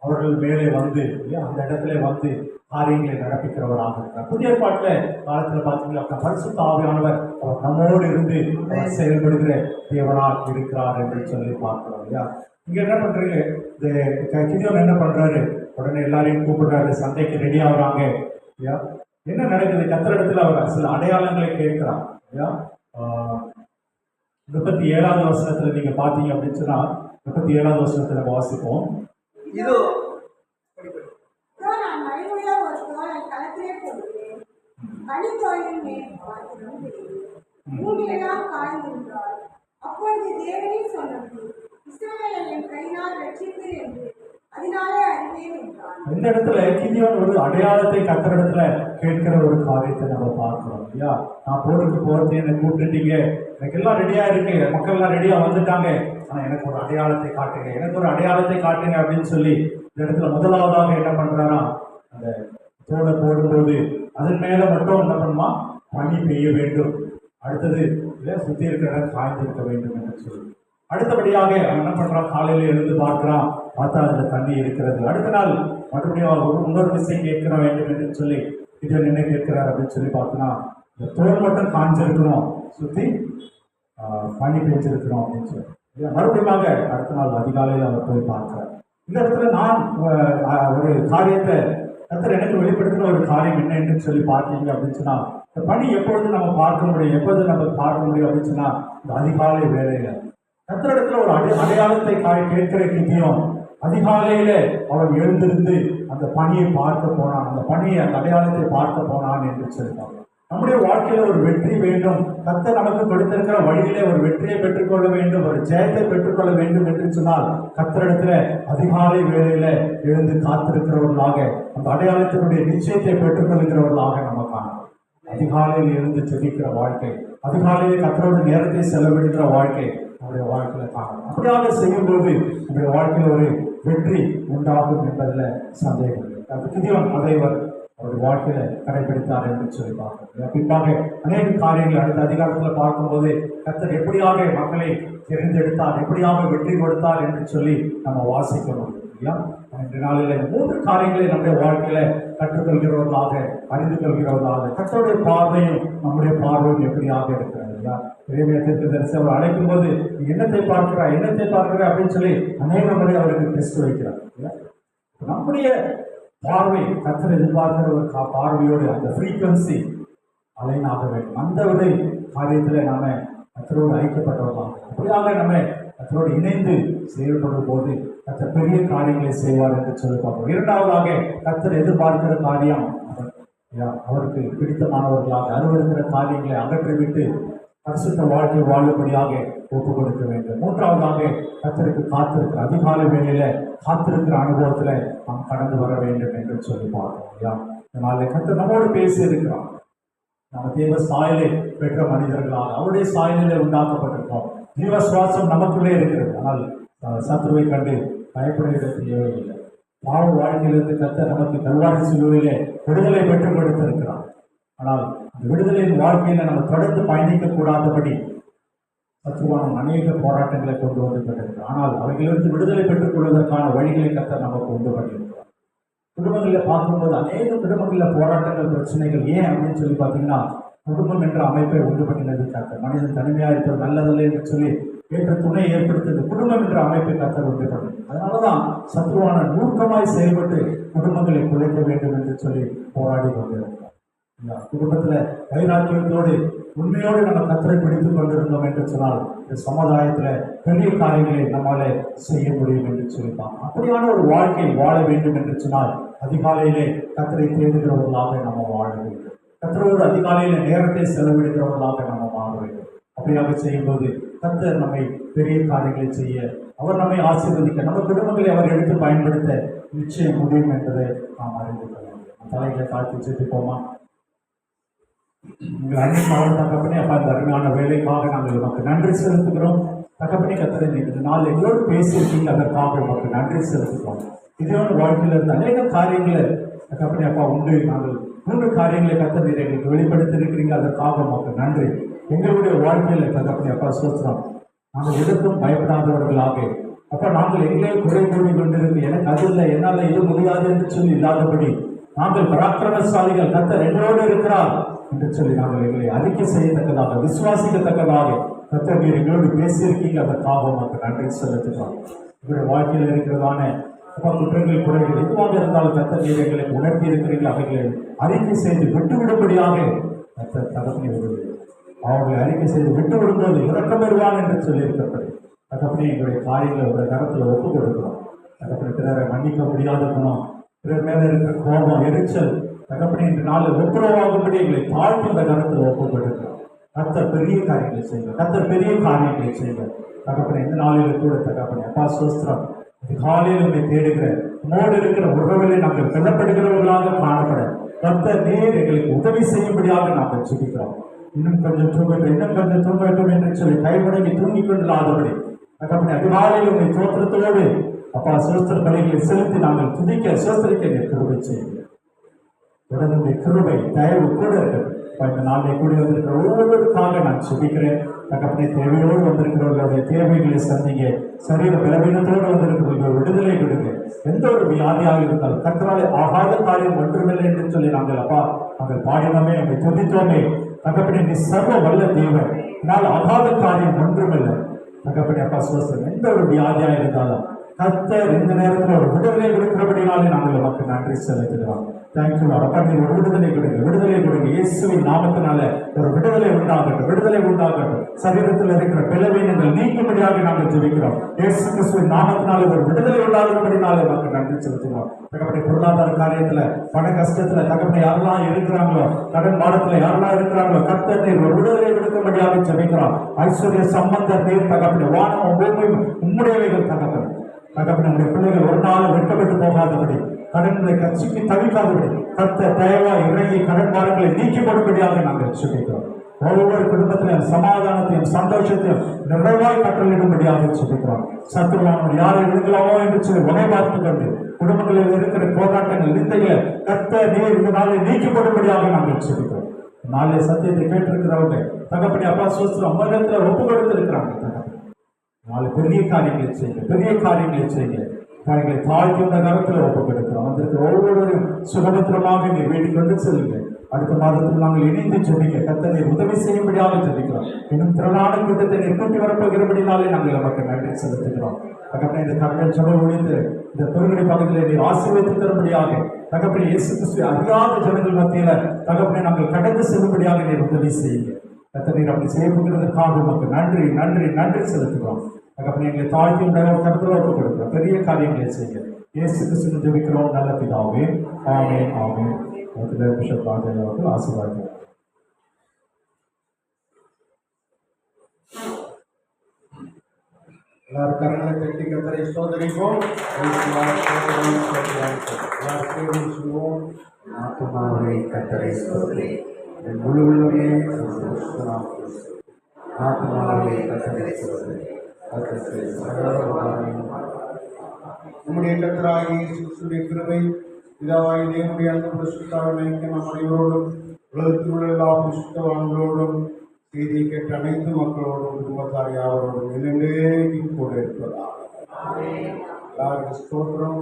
அவர்கள் மேலே வந்து அந்த இடத்துல வந்து காரியங்களை நடப்பிக்கிறவராக இருக்கிறார். புதிய ஏற்பாட்டுல காலத்துல பார்த்தீங்கன்னா பரிசுத்த ஆவியானவர் அவர் நம்மோடு இருந்து செயல்படுகிற தேவனாக இருக்கிறார் என்று சொல்லி பார்க்கிறோம். இல்லையா, இங்க என்ன பண்றீங்க, இந்த கிதியோன் என்ன பண்றாரு, உடனே எல்லாரையும் கூப்பிடுறாரு, சண்டைக்கு ரெடி ஆகுறாங்க. இல்லையா, என்ன நடக்குது, கர்த்தரிடத்துல அவர் சில அடையாளங்களை கேட்கிறார். இல்லையா, 37வது வசனத்துல நீங்க பாத்தீங்க அப்படின்னு சொன்னா, 37வது வசனத்துல வாசிப்போம். இதோ நான் மறைவுள்ள ஒரு தோலை களத்திலே போடுவேன், பனித்தோலின் மேல் பாத்திரம் தெரியும், பூமியெல்லாம் காய்ந்திருந்தால் அப்பொழுது தேவனே சொன்னது, இஸ்ரவேலை என் கையினால் ரட்சிப்பீர் என்று அதனாலே அறிவேன் என்றான். இந்த இடத்துல கிதியோன் ஒரு அடையாளத்தை கத்தரிடத்துல கேட்கிற ஒரு காரியத்தை நம்ம பார்க்கிறோம் இல்லையா. நான் போருக்கு போறது என்னை கூப்பிட்டுட்டீங்க, எனக்கு எல்லாம் ரெடியா இருக்கு, மக்கள் எல்லாம் ரெடியா வந்துட்டாங்க, ஆனா எனக்கு ஒரு அடையாளத்தை காட்டுங்க, எனக்கு ஒரு அடையாளத்தை காட்டுங்க அப்படின்னு சொல்லி இந்த இடத்துல முதலாவதாக என்ன பண்றாரா, அந்த தோலை போடும்போது அதன் மேல மட்டும் என்ன பண்ணுமா, பனி பெய்ய வேண்டும், அடுத்தது இல்ல சுத்தி இருக்கிற இடம் காய்ந்திருக்க வேண்டும் என்று சொல்லி, அடுத்தபடியாக அவன் என்ன பண்றான், காலையில எழுந்து பார்க்கிறான், பார்த்தா அதுல தண்ணி இருக்கிறது. அடுத்த நாள் மறுபடியும் இன்னொரு விஷயம் கேட்க வேண்டும் என்று சொல்லி இதை என்ன கேட்கிறார் அப்படின்னு சொல்லி பார்த்தோன்னா, இந்த தோல் மட்டும் காய்ஞ்சிருக்கணும், சுத்தி பனி பெய்ஞ்சிருக்கணும் அப்படின்னு சொல்லி மறுபடியும் அடுத்த நாள் அதிகாலையில் அவர் போய் பார்க்கிறார். இந்த இடத்துல நான் ஒரு காரியத்தை கர்த்தர் எனக்கு வெளிப்படுத்தின ஒரு காரியம் என்ன என்று சொல்லி பார்த்தீங்க அப்படின்னு சொன்னா, இந்த பனி எப்பொழுது நம்ம பார்க்க முடியும், எப்பொழுது நம்ம பார்க்க முடியும் அப்படின்னு சொன்னா, இந்த அதிகாலை வேலையில கர்த்தரிடத்துல ஒரு அடையாளத்தை கேட்கிற கிதியோன் அதிகாலையில அவன் எழுந்திருந்து அந்த பணியை பார்க்க போனான், அந்த பணியை அந்த அடையாளத்தை பார்க்க போனான் என்று சொல்லிட்டாங்க. நம்முடைய வாழ்க்கையில ஒரு வெற்றி வேண்டும், கர்த்தர் நமக்கு கொடுத்திருக்கிற வழியிலே ஒரு வெற்றியை பெற்றுக்கொள்ள வேண்டும், ஒரு ஜெயத்தை பெற்றுக்கொள்ள வேண்டும் என்று சொன்னால் கர்த்தரிடத்துல அதிகாலை வேளையில எழுந்து காத்திருக்கிறவர்களாக அந்த அடையாளத்தினுடைய நிச்சயத்தை பெற்றுக்கொள்கிறவர்களாக நம்ம காணலாம். அதிகாலையில் எழுந்து ஜெபிக்கிற வாழ்க்கை, அதிகாலையில் கர்த்தரோட நேரத்தை செலவிடுகிற வாழ்க்கை நம்முடைய வாழ்க்கையில காணலாம். அப்படியாக செய்யும்போது நம்முடைய வாழ்க்கையில் ஒரு வெற்றி உண்டாகும் என்பதில் சந்தேகம் இல்லை. கிதியோன் அதை அவருடைய வாழ்க்கையில கடைபிடித்தார் என்று சொல்லி பார்க்கிறோம். பின்பாக அநேக காரியங்கள் அடுத்த அதிகாரத்தில் பார்க்கும்போது கர்த்தர் எப்படியாக மக்களை தெரிந்தெடுத்தார், எப்படியாக வெற்றி கொடுத்தார் என்று சொல்லி நம்ம வாசிக்கணும் இல்லையா. இன்றைய நாளில் 3 காரியங்களை நம்முடைய வாழ்க்கையில கற்றுக்கொள்கிறவர்களாக, அறிந்து கொள்கிறவர்களாக, கர்த்தருடைய பார்வையும் நம்முடைய பார்வையும் எப்படியாக இருக்கிறது இல்லையா. தீர்க்கதரிசி அவர் அழைக்கும் போது என்னத்தை பார்க்கிறார், என்னத்தை பார்க்கிறார் அப்படின்னு சொல்லி அநேக முறை அவருக்கு டெஸ்ட் வைக்கிறார் இல்லையா. நம்முடைய பார்வை கர்த்தர் எதிர்பார்க்கிற ஒரு பார்வையோடு அந்த ஃப்ரீக்வன்சி அலைனாக வேண்டும். அந்த ஒரு காரியத்தில் நாம கர்த்தரோடு ஐக்கியப்பட்டவர்களாக, அப்படியாக நம்ம கர்த்தரோடு இணைந்து செயல்படும் போது கர்த்தர் பெரிய காரியங்களை செய்வார் என்று சொல்லி பார்ப்போம். இரண்டாவதாக கர்த்தர் எதிர்பார்க்கிற காரியம் அவருக்கு பிடித்தமானவர்களாக அருவருக்கிற காரியங்களை அகற்றிவிட்டு பரிசுத்த வாழ்க்கை வாழும்படியாக ஒப்பு கொடுக்க வேண்டும். மூன்றாவதாக கர்த்தருக்கு காத்திருக்கிற அதிகாலை வேளையில காத்திருக்கிற அனுபவத்துல நாம் கடந்து வர வேண்டும் என்று சொல்லி பார்த்தோம். இதனால கர்த்தர் நம்மோடு பேசி இருக்கிறார். நம்ம தேவ சாயலை பெற்ற மனிதர்களாக அவருடைய சாயலிலே உண்டாக்கப்பட்டிருக்கோம். ஜீவ சுவாசம் நமக்குள்ளே இருக்கிறது. ஆனால் சத்ருவை கண்டு பயப்படுகிற தேவையில்லை. பாவ வாழ்க்கையிலிருந்து கர்த்தர் நமக்கு கல்வாரி சிலுவையிலே விடுதலை பெற்றுக் கொடுத்திருக்கிறார். ஆனால் அந்த விடுதலையின் வாழ்க்கையில நம்ம தொடர்ந்து பயணிக்க கூடாதபடி சத்ருவான அநேக போராட்டங்களை கொண்டு வந்து கொண்டிருக்கிறார். ஆனால் அவைகளிலிருந்து விடுதலை பெற்றுக் கொள்வதற்கான வழிகளை கர்த்தர் நமக்கு உண்டு பண்ணியிருக்கிறார். குடும்பங்களில் பார்க்கும்போது அநேக குடும்பங்களில் போராட்டங்கள், பிரச்சனைகள் ஏன் அப்படின்னு சொல்லி பார்த்தீங்கன்னா, குடும்பம் என்ற அமைப்பை உண்டு பண்ணினது கர்த்தர். மனிதன் தனிமையாக இருப்பது நல்லதில்லை என்று சொல்லி ஏற்ற துணை ஏற்படுத்தது குடும்பம் என்ற அமைப்பை கர்த்தர் உண்டு பண்ணது. அதனாலதான் சத்ருவான நூக்கமாய் செயல்பட்டு குடும்பங்களை குலைக்க வேண்டும் என்று சொல்லி போராடி கொண்டிருக்கிறார். குடும்பத்துல வைராக்கியத்தோடு உண்மையோடு நம்ம கர்த்தரை பிடித்துக் கொண்டிருந்தோம் என்று சொன்னால் இந்த சமுதாயத்துல பெரிய காரியங்களை நம்மால செய்ய முடியும் என்று சொல்லிப்பாங்க. அப்படியான ஒரு வாழ்க்கை வாழ வேண்டும் என்று சொன்னால் அதிகாலையிலே கர்த்தரை தேடுகிறவர்களாக நம்ம வாழ வேண்டும். கர்த்தரோடு அதிகாலையில நேரத்தை செலவிடுகிறவர்களாக நம்ம மாற வேண்டும். அப்படியாக செய்யும்போது கர்த்தர் நம்மை பெரிய காரியங்களை செய்ய, அவர் நம்மை ஆசீர்வதிக்க, நம்ம குடும்பங்களை அவர் எடுத்து பயன்படுத்த நிச்சயம் முடியும் என்பதை நாம் அறிந்து கொள்ள வேண்டும். தலைகளை தாழ்த்தி செலுத்திப்போமா. உங்கள் அன்பின் மகன் தகப்பனே, அப்பா இந்த அருமையான வேலைக்காக நாங்கள் உமக்கு நன்றி செலுத்துகிறோம். தகப்பனே கர்த்தரை இந்த நாள் எங்களோடு பேசியிருக்கீங்க, அதற்காக உமக்கு நன்றி செலுத்துகிறோம். இதோட வாழ்க்கையில் இருந்த அநேக காரியங்களை தகப்பனே அப்பா உண்டு. நாங்கள் 3 காரியங்களை கர்த்தர் நீர் எங்களுக்கு வெளிப்படுத்தி இருக்கிறீங்க, அதற்காக உமக்கு நன்றி. எங்களுடைய வாழ்க்கையில தகப்பனே அப்பா சோத்திரம், நாங்கள் எதற்கும் பயப்படாதவர்களாக அப்பா நாங்கள் எங்களே குறை கூடி கொண்டிருக்கு, எனக்கு அது இல்லை, என்னால் இது முடியாது என்று சொல்லி இல்லாதபடி நாங்கள் பராக்கிரமசாலிகள், கர்த்தர் எங்களோடு இருக்கிறார் என்று சொல்லி நாங்கள் எங்களை அறிக்கை செய்யத்தக்கதாக, விசுவாசிக்கத்தக்கதாக கர்த்தர் நீர் எங்களோடு பேசியிருக்கீங்க, அதற்காக உமக்கு நன்றி செலுத்துகிறோம். எங்களுடைய வாழ்க்கையில் இருக்கிறதான குற்றங்கள், குறைகள் எதுவாக இருந்தாலும் கர்த்தர் நீர் எங்களுக்கு உணர்த்தி இருக்கிறீர்கள், அவைகளை அறிக்கை செய்து விட்டுவிடும்படியாக கர்த்தர் தகப்பனை விடுவது, அவர்களை அறிக்கை செய்து விட்டு விடும்போது இறக்கம் பெறுவான் என்று சொல்லியிருக்கப்படி தகப்பனை எங்களுடைய காரியங்களை ஒரு கரத்தில் ஒப்புக் கொடுக்கிறோம். தகப்பனை பிறரை மன்னிக்க முடியாத குணம், பிறர் மேல இருக்கிற கோபம், எரிச்சல் தகப்பனை இன்று நாளில் ஒப்புரவாகும்படி எங்களை தாழ்த்தி அந்த கருத்தில் ஒப்புக்கொடுக்கிறோம். கர்த்தர் பெரிய காரியங்களை செய்வார், கர்த்தர் பெரிய காரியங்களை செய்வார். தகப்பனை இந்த நாளில் கூட தகப்பனை அப்பா சோஸ்திரம் காலையில் உங்களை தேடுகிற உம்மோடு இருக்கிற உறவிலே நாங்கள் வெல்லப்படுகிறவர்களாக காணப்பட கர்த்தர் நீர் எங்களுக்கு உதவி செய்யும்படியாக நாங்கள் ஜெபிக்கிறோம். இன்னும் கொஞ்சம் தூங்கட்டும், இன்னும் கொஞ்சம் தூங்கட்டும் என்று சொல்லி கைமுடங்கி தூங்கிக் கொண்டில்லாதபடி தகப்பனே அதிகாலையில் உங்களை தோற்றத்தோடு அப்பா சோஸ்திர பலிகளை செலுத்தி நாங்கள் துதிக்க சோஸ்திரிக்க நீர் கிருபை செய்யுங்க. உடனுடைய கிருபை தயவு கூட இருக்கிறது. இந்த நாளை கூடி வந்திருக்கிற ஒவ்வொருவருக்காக நான் சுபிக்கிறேன். தகப்பனை தேவையோடு வந்திருக்கிறவர்களுடைய தேவைகளை சந்திங்க. சரீர பலவீனத்தோடு வந்திருக்கிறவர்கள் விடுதலை கொடுங்க. எந்த ஒரு வியாதியாக இருந்தாலும் கர்த்தராலே ஆகாத காரியம் ஒன்றுமில்லை என்று சொல்லி நாங்கள் அப்பா நாங்கள் பாடினோமே, நாங்கள் துதித்தோமே. தகப்பனை நீ சர்வ வல்ல தேவன், என்னால் ஆகாத காரியம் ஒன்றுமில்லை. தகப்பனை அப்பா சோசம் எந்த ஒரு வியாதியாக இருந்தாலும் கர்த்தர் இந்த நேரத்தில் ஒரு விடுதலை கொடுக்கிறபடினாலே நாங்கள் நமக்கு நன்றி செலுத்துகிறோம். தேங்க்யூ அப்பா, நீ ஒரு விடுதலை கொடுங்க, விடுதலை கொடுங்க. இயேசுவின் நாமத்தினால ஒரு விடுதலை உண்டாகட்டும், விடுதலை உண்டாகட்டும். சரீரத்தில் இருக்கிற பலவீனங்கள் நீக்கும்படியாக நாங்கள் ஜெபிக்கிறோம். இயேசு கிறிஸ்துவின் நாமத்தினால ஒரு விடுதலை உண்டாகும்படினாலே நமக்கு நன்றி செலுத்துகிறோம். தகப்பனை பொருளாதார காரியத்துல பண கஷ்டத்துல தகப்பனை யாரெல்லாம் இருக்கிறாங்களோ, கடன் பாடத்துல யாரெல்லாம் இருக்கிறாங்களோ கர்த்தர் நீர் ஒரு விடுதலை கொடுக்கும்படியாக ஜெபிக்கிறோம். ஐஸ்வர்ய சம்பந்தர் நீர் தகப்பனை வானமும் பூமியும் உம்முடையவைகள் தகப்பன் தகப்பனை உடைய பிள்ளைகள் ஒரு நாள் வெட்கப்பட்டு போகாதபடி கடன்களை கட்சிக்கு தவிக்காதபடி கர்த்தர் தயவா இறங்கி கடன் பாரங்களை நீக்கி போடும்படியாக நாங்கள் சுபிக்கிறோம். ஒவ்வொரு குடும்பத்திலும் சமாதானத்தையும் சந்தோஷத்தையும் நிறைவாய் கட்டளிடும்படியாக சுபிக்கிறோம். சத்துருவானவர் யாரை விடுங்களாமோ என்று சொல்லி வகை பார்த்து கொண்டு குடும்பங்களில் இருக்கிற போராட்டங்கள் நிந்தைகளை கர்த்தர் நீர் இந்த நாளை நீக்கி போடும்படியாக நாங்கள் சுபிக்கிறோம். நாளை சத்தியத்தை கேட்டிருக்கிறவங்க தகப்படி அப்பா சோஸ்திரம் அம்மனிடத்துல ஒப்பு கொடுத்து இருக்கிறாங்க. நாலு பெரிய காரியங்களை செய்யுங்க, பெரிய காரியங்களை செய்யுங்க. காரியங்களை தாழ்த்தி உள்ள கரத்தில் ஒப்பு கொடுக்கிறோம். வந்திருக்கிற ஒவ்வொருவரும் சுகபத்திரமாக நீ வீட்டுக்கு வந்து செல்லுங்க. அடுத்த மாதத்தில் நாங்கள் இணைந்து ஜெபிக்க கர்த்தர் நீர் உதவி செய்யும்படியாக ஜெபிக்கிறோம். இன்னும் திரளான கூட்டத்தை நீர் கூட்டி வரப்போகிறபடினாலே நாங்கள் நமக்கு நன்றி செலுத்துகிறோம். தகப்பனை இந்த கர்த்தர் சபை ஒழித்து இந்த பெருங்கடை பகுதியில் நீர் ஆசீர்வதித்து தரும்படியாக தகப்பனை இயேசு கிறிஸ்து அறியாத ஜனங்கள் மத்தியில தகப்பனை நாங்கள் கடந்து செல்லும்படியாக நீர் உதவி செய்யுங்க. கர்த்தர் நீர் அப்படி செய்யப்படுகிறதுக்காக நமக்கு நன்றி நன்றி நன்றி செலுத்துகிறோம். தகப்பனை எங்களை தாழ்த்தி உண்டாக கருத்துல ஒப்பு கொடுக்கிறோம். பெரிய காரியங்களை செய்ய இயேசு கிறிஸ்து ஜெபிக்கிறோம் நல்ல பிதாவே, ஆமென் ஆமென். பிஷப் ராஜன் அவர்கள் ஆசீர்வாதம். எல்லாரும் கரங்களை தட்டி கர்த்தரை ஸ்தோத்திரிப்போம். ஆத்துமாவே கர்த்தரை ஸ்தோத்திரி, என் முழு உள்ளமே ஆத்துமாவே கர்த்தரை ஸ்தோத்திரி. நம்முடைய கர்த்தராகிய இயேசுவின் கிருபை, பிதாவாகிய தேவனுடைய அன்பு பரிசுத்தாவின் ஐக்கியம் நம் அனைவரோடும் உலகத்தில் உள்ள எல்லா பரிசுத்தவான்களோடும் செய்தியை கேட்ட அனைத்து மக்களோடும் குடும்பத்தார் யாவரோடும் என்னென்னைக்கும் கூட இருப்பதாக. எல்லாருக்கும் ஸ்தோத்திரம்.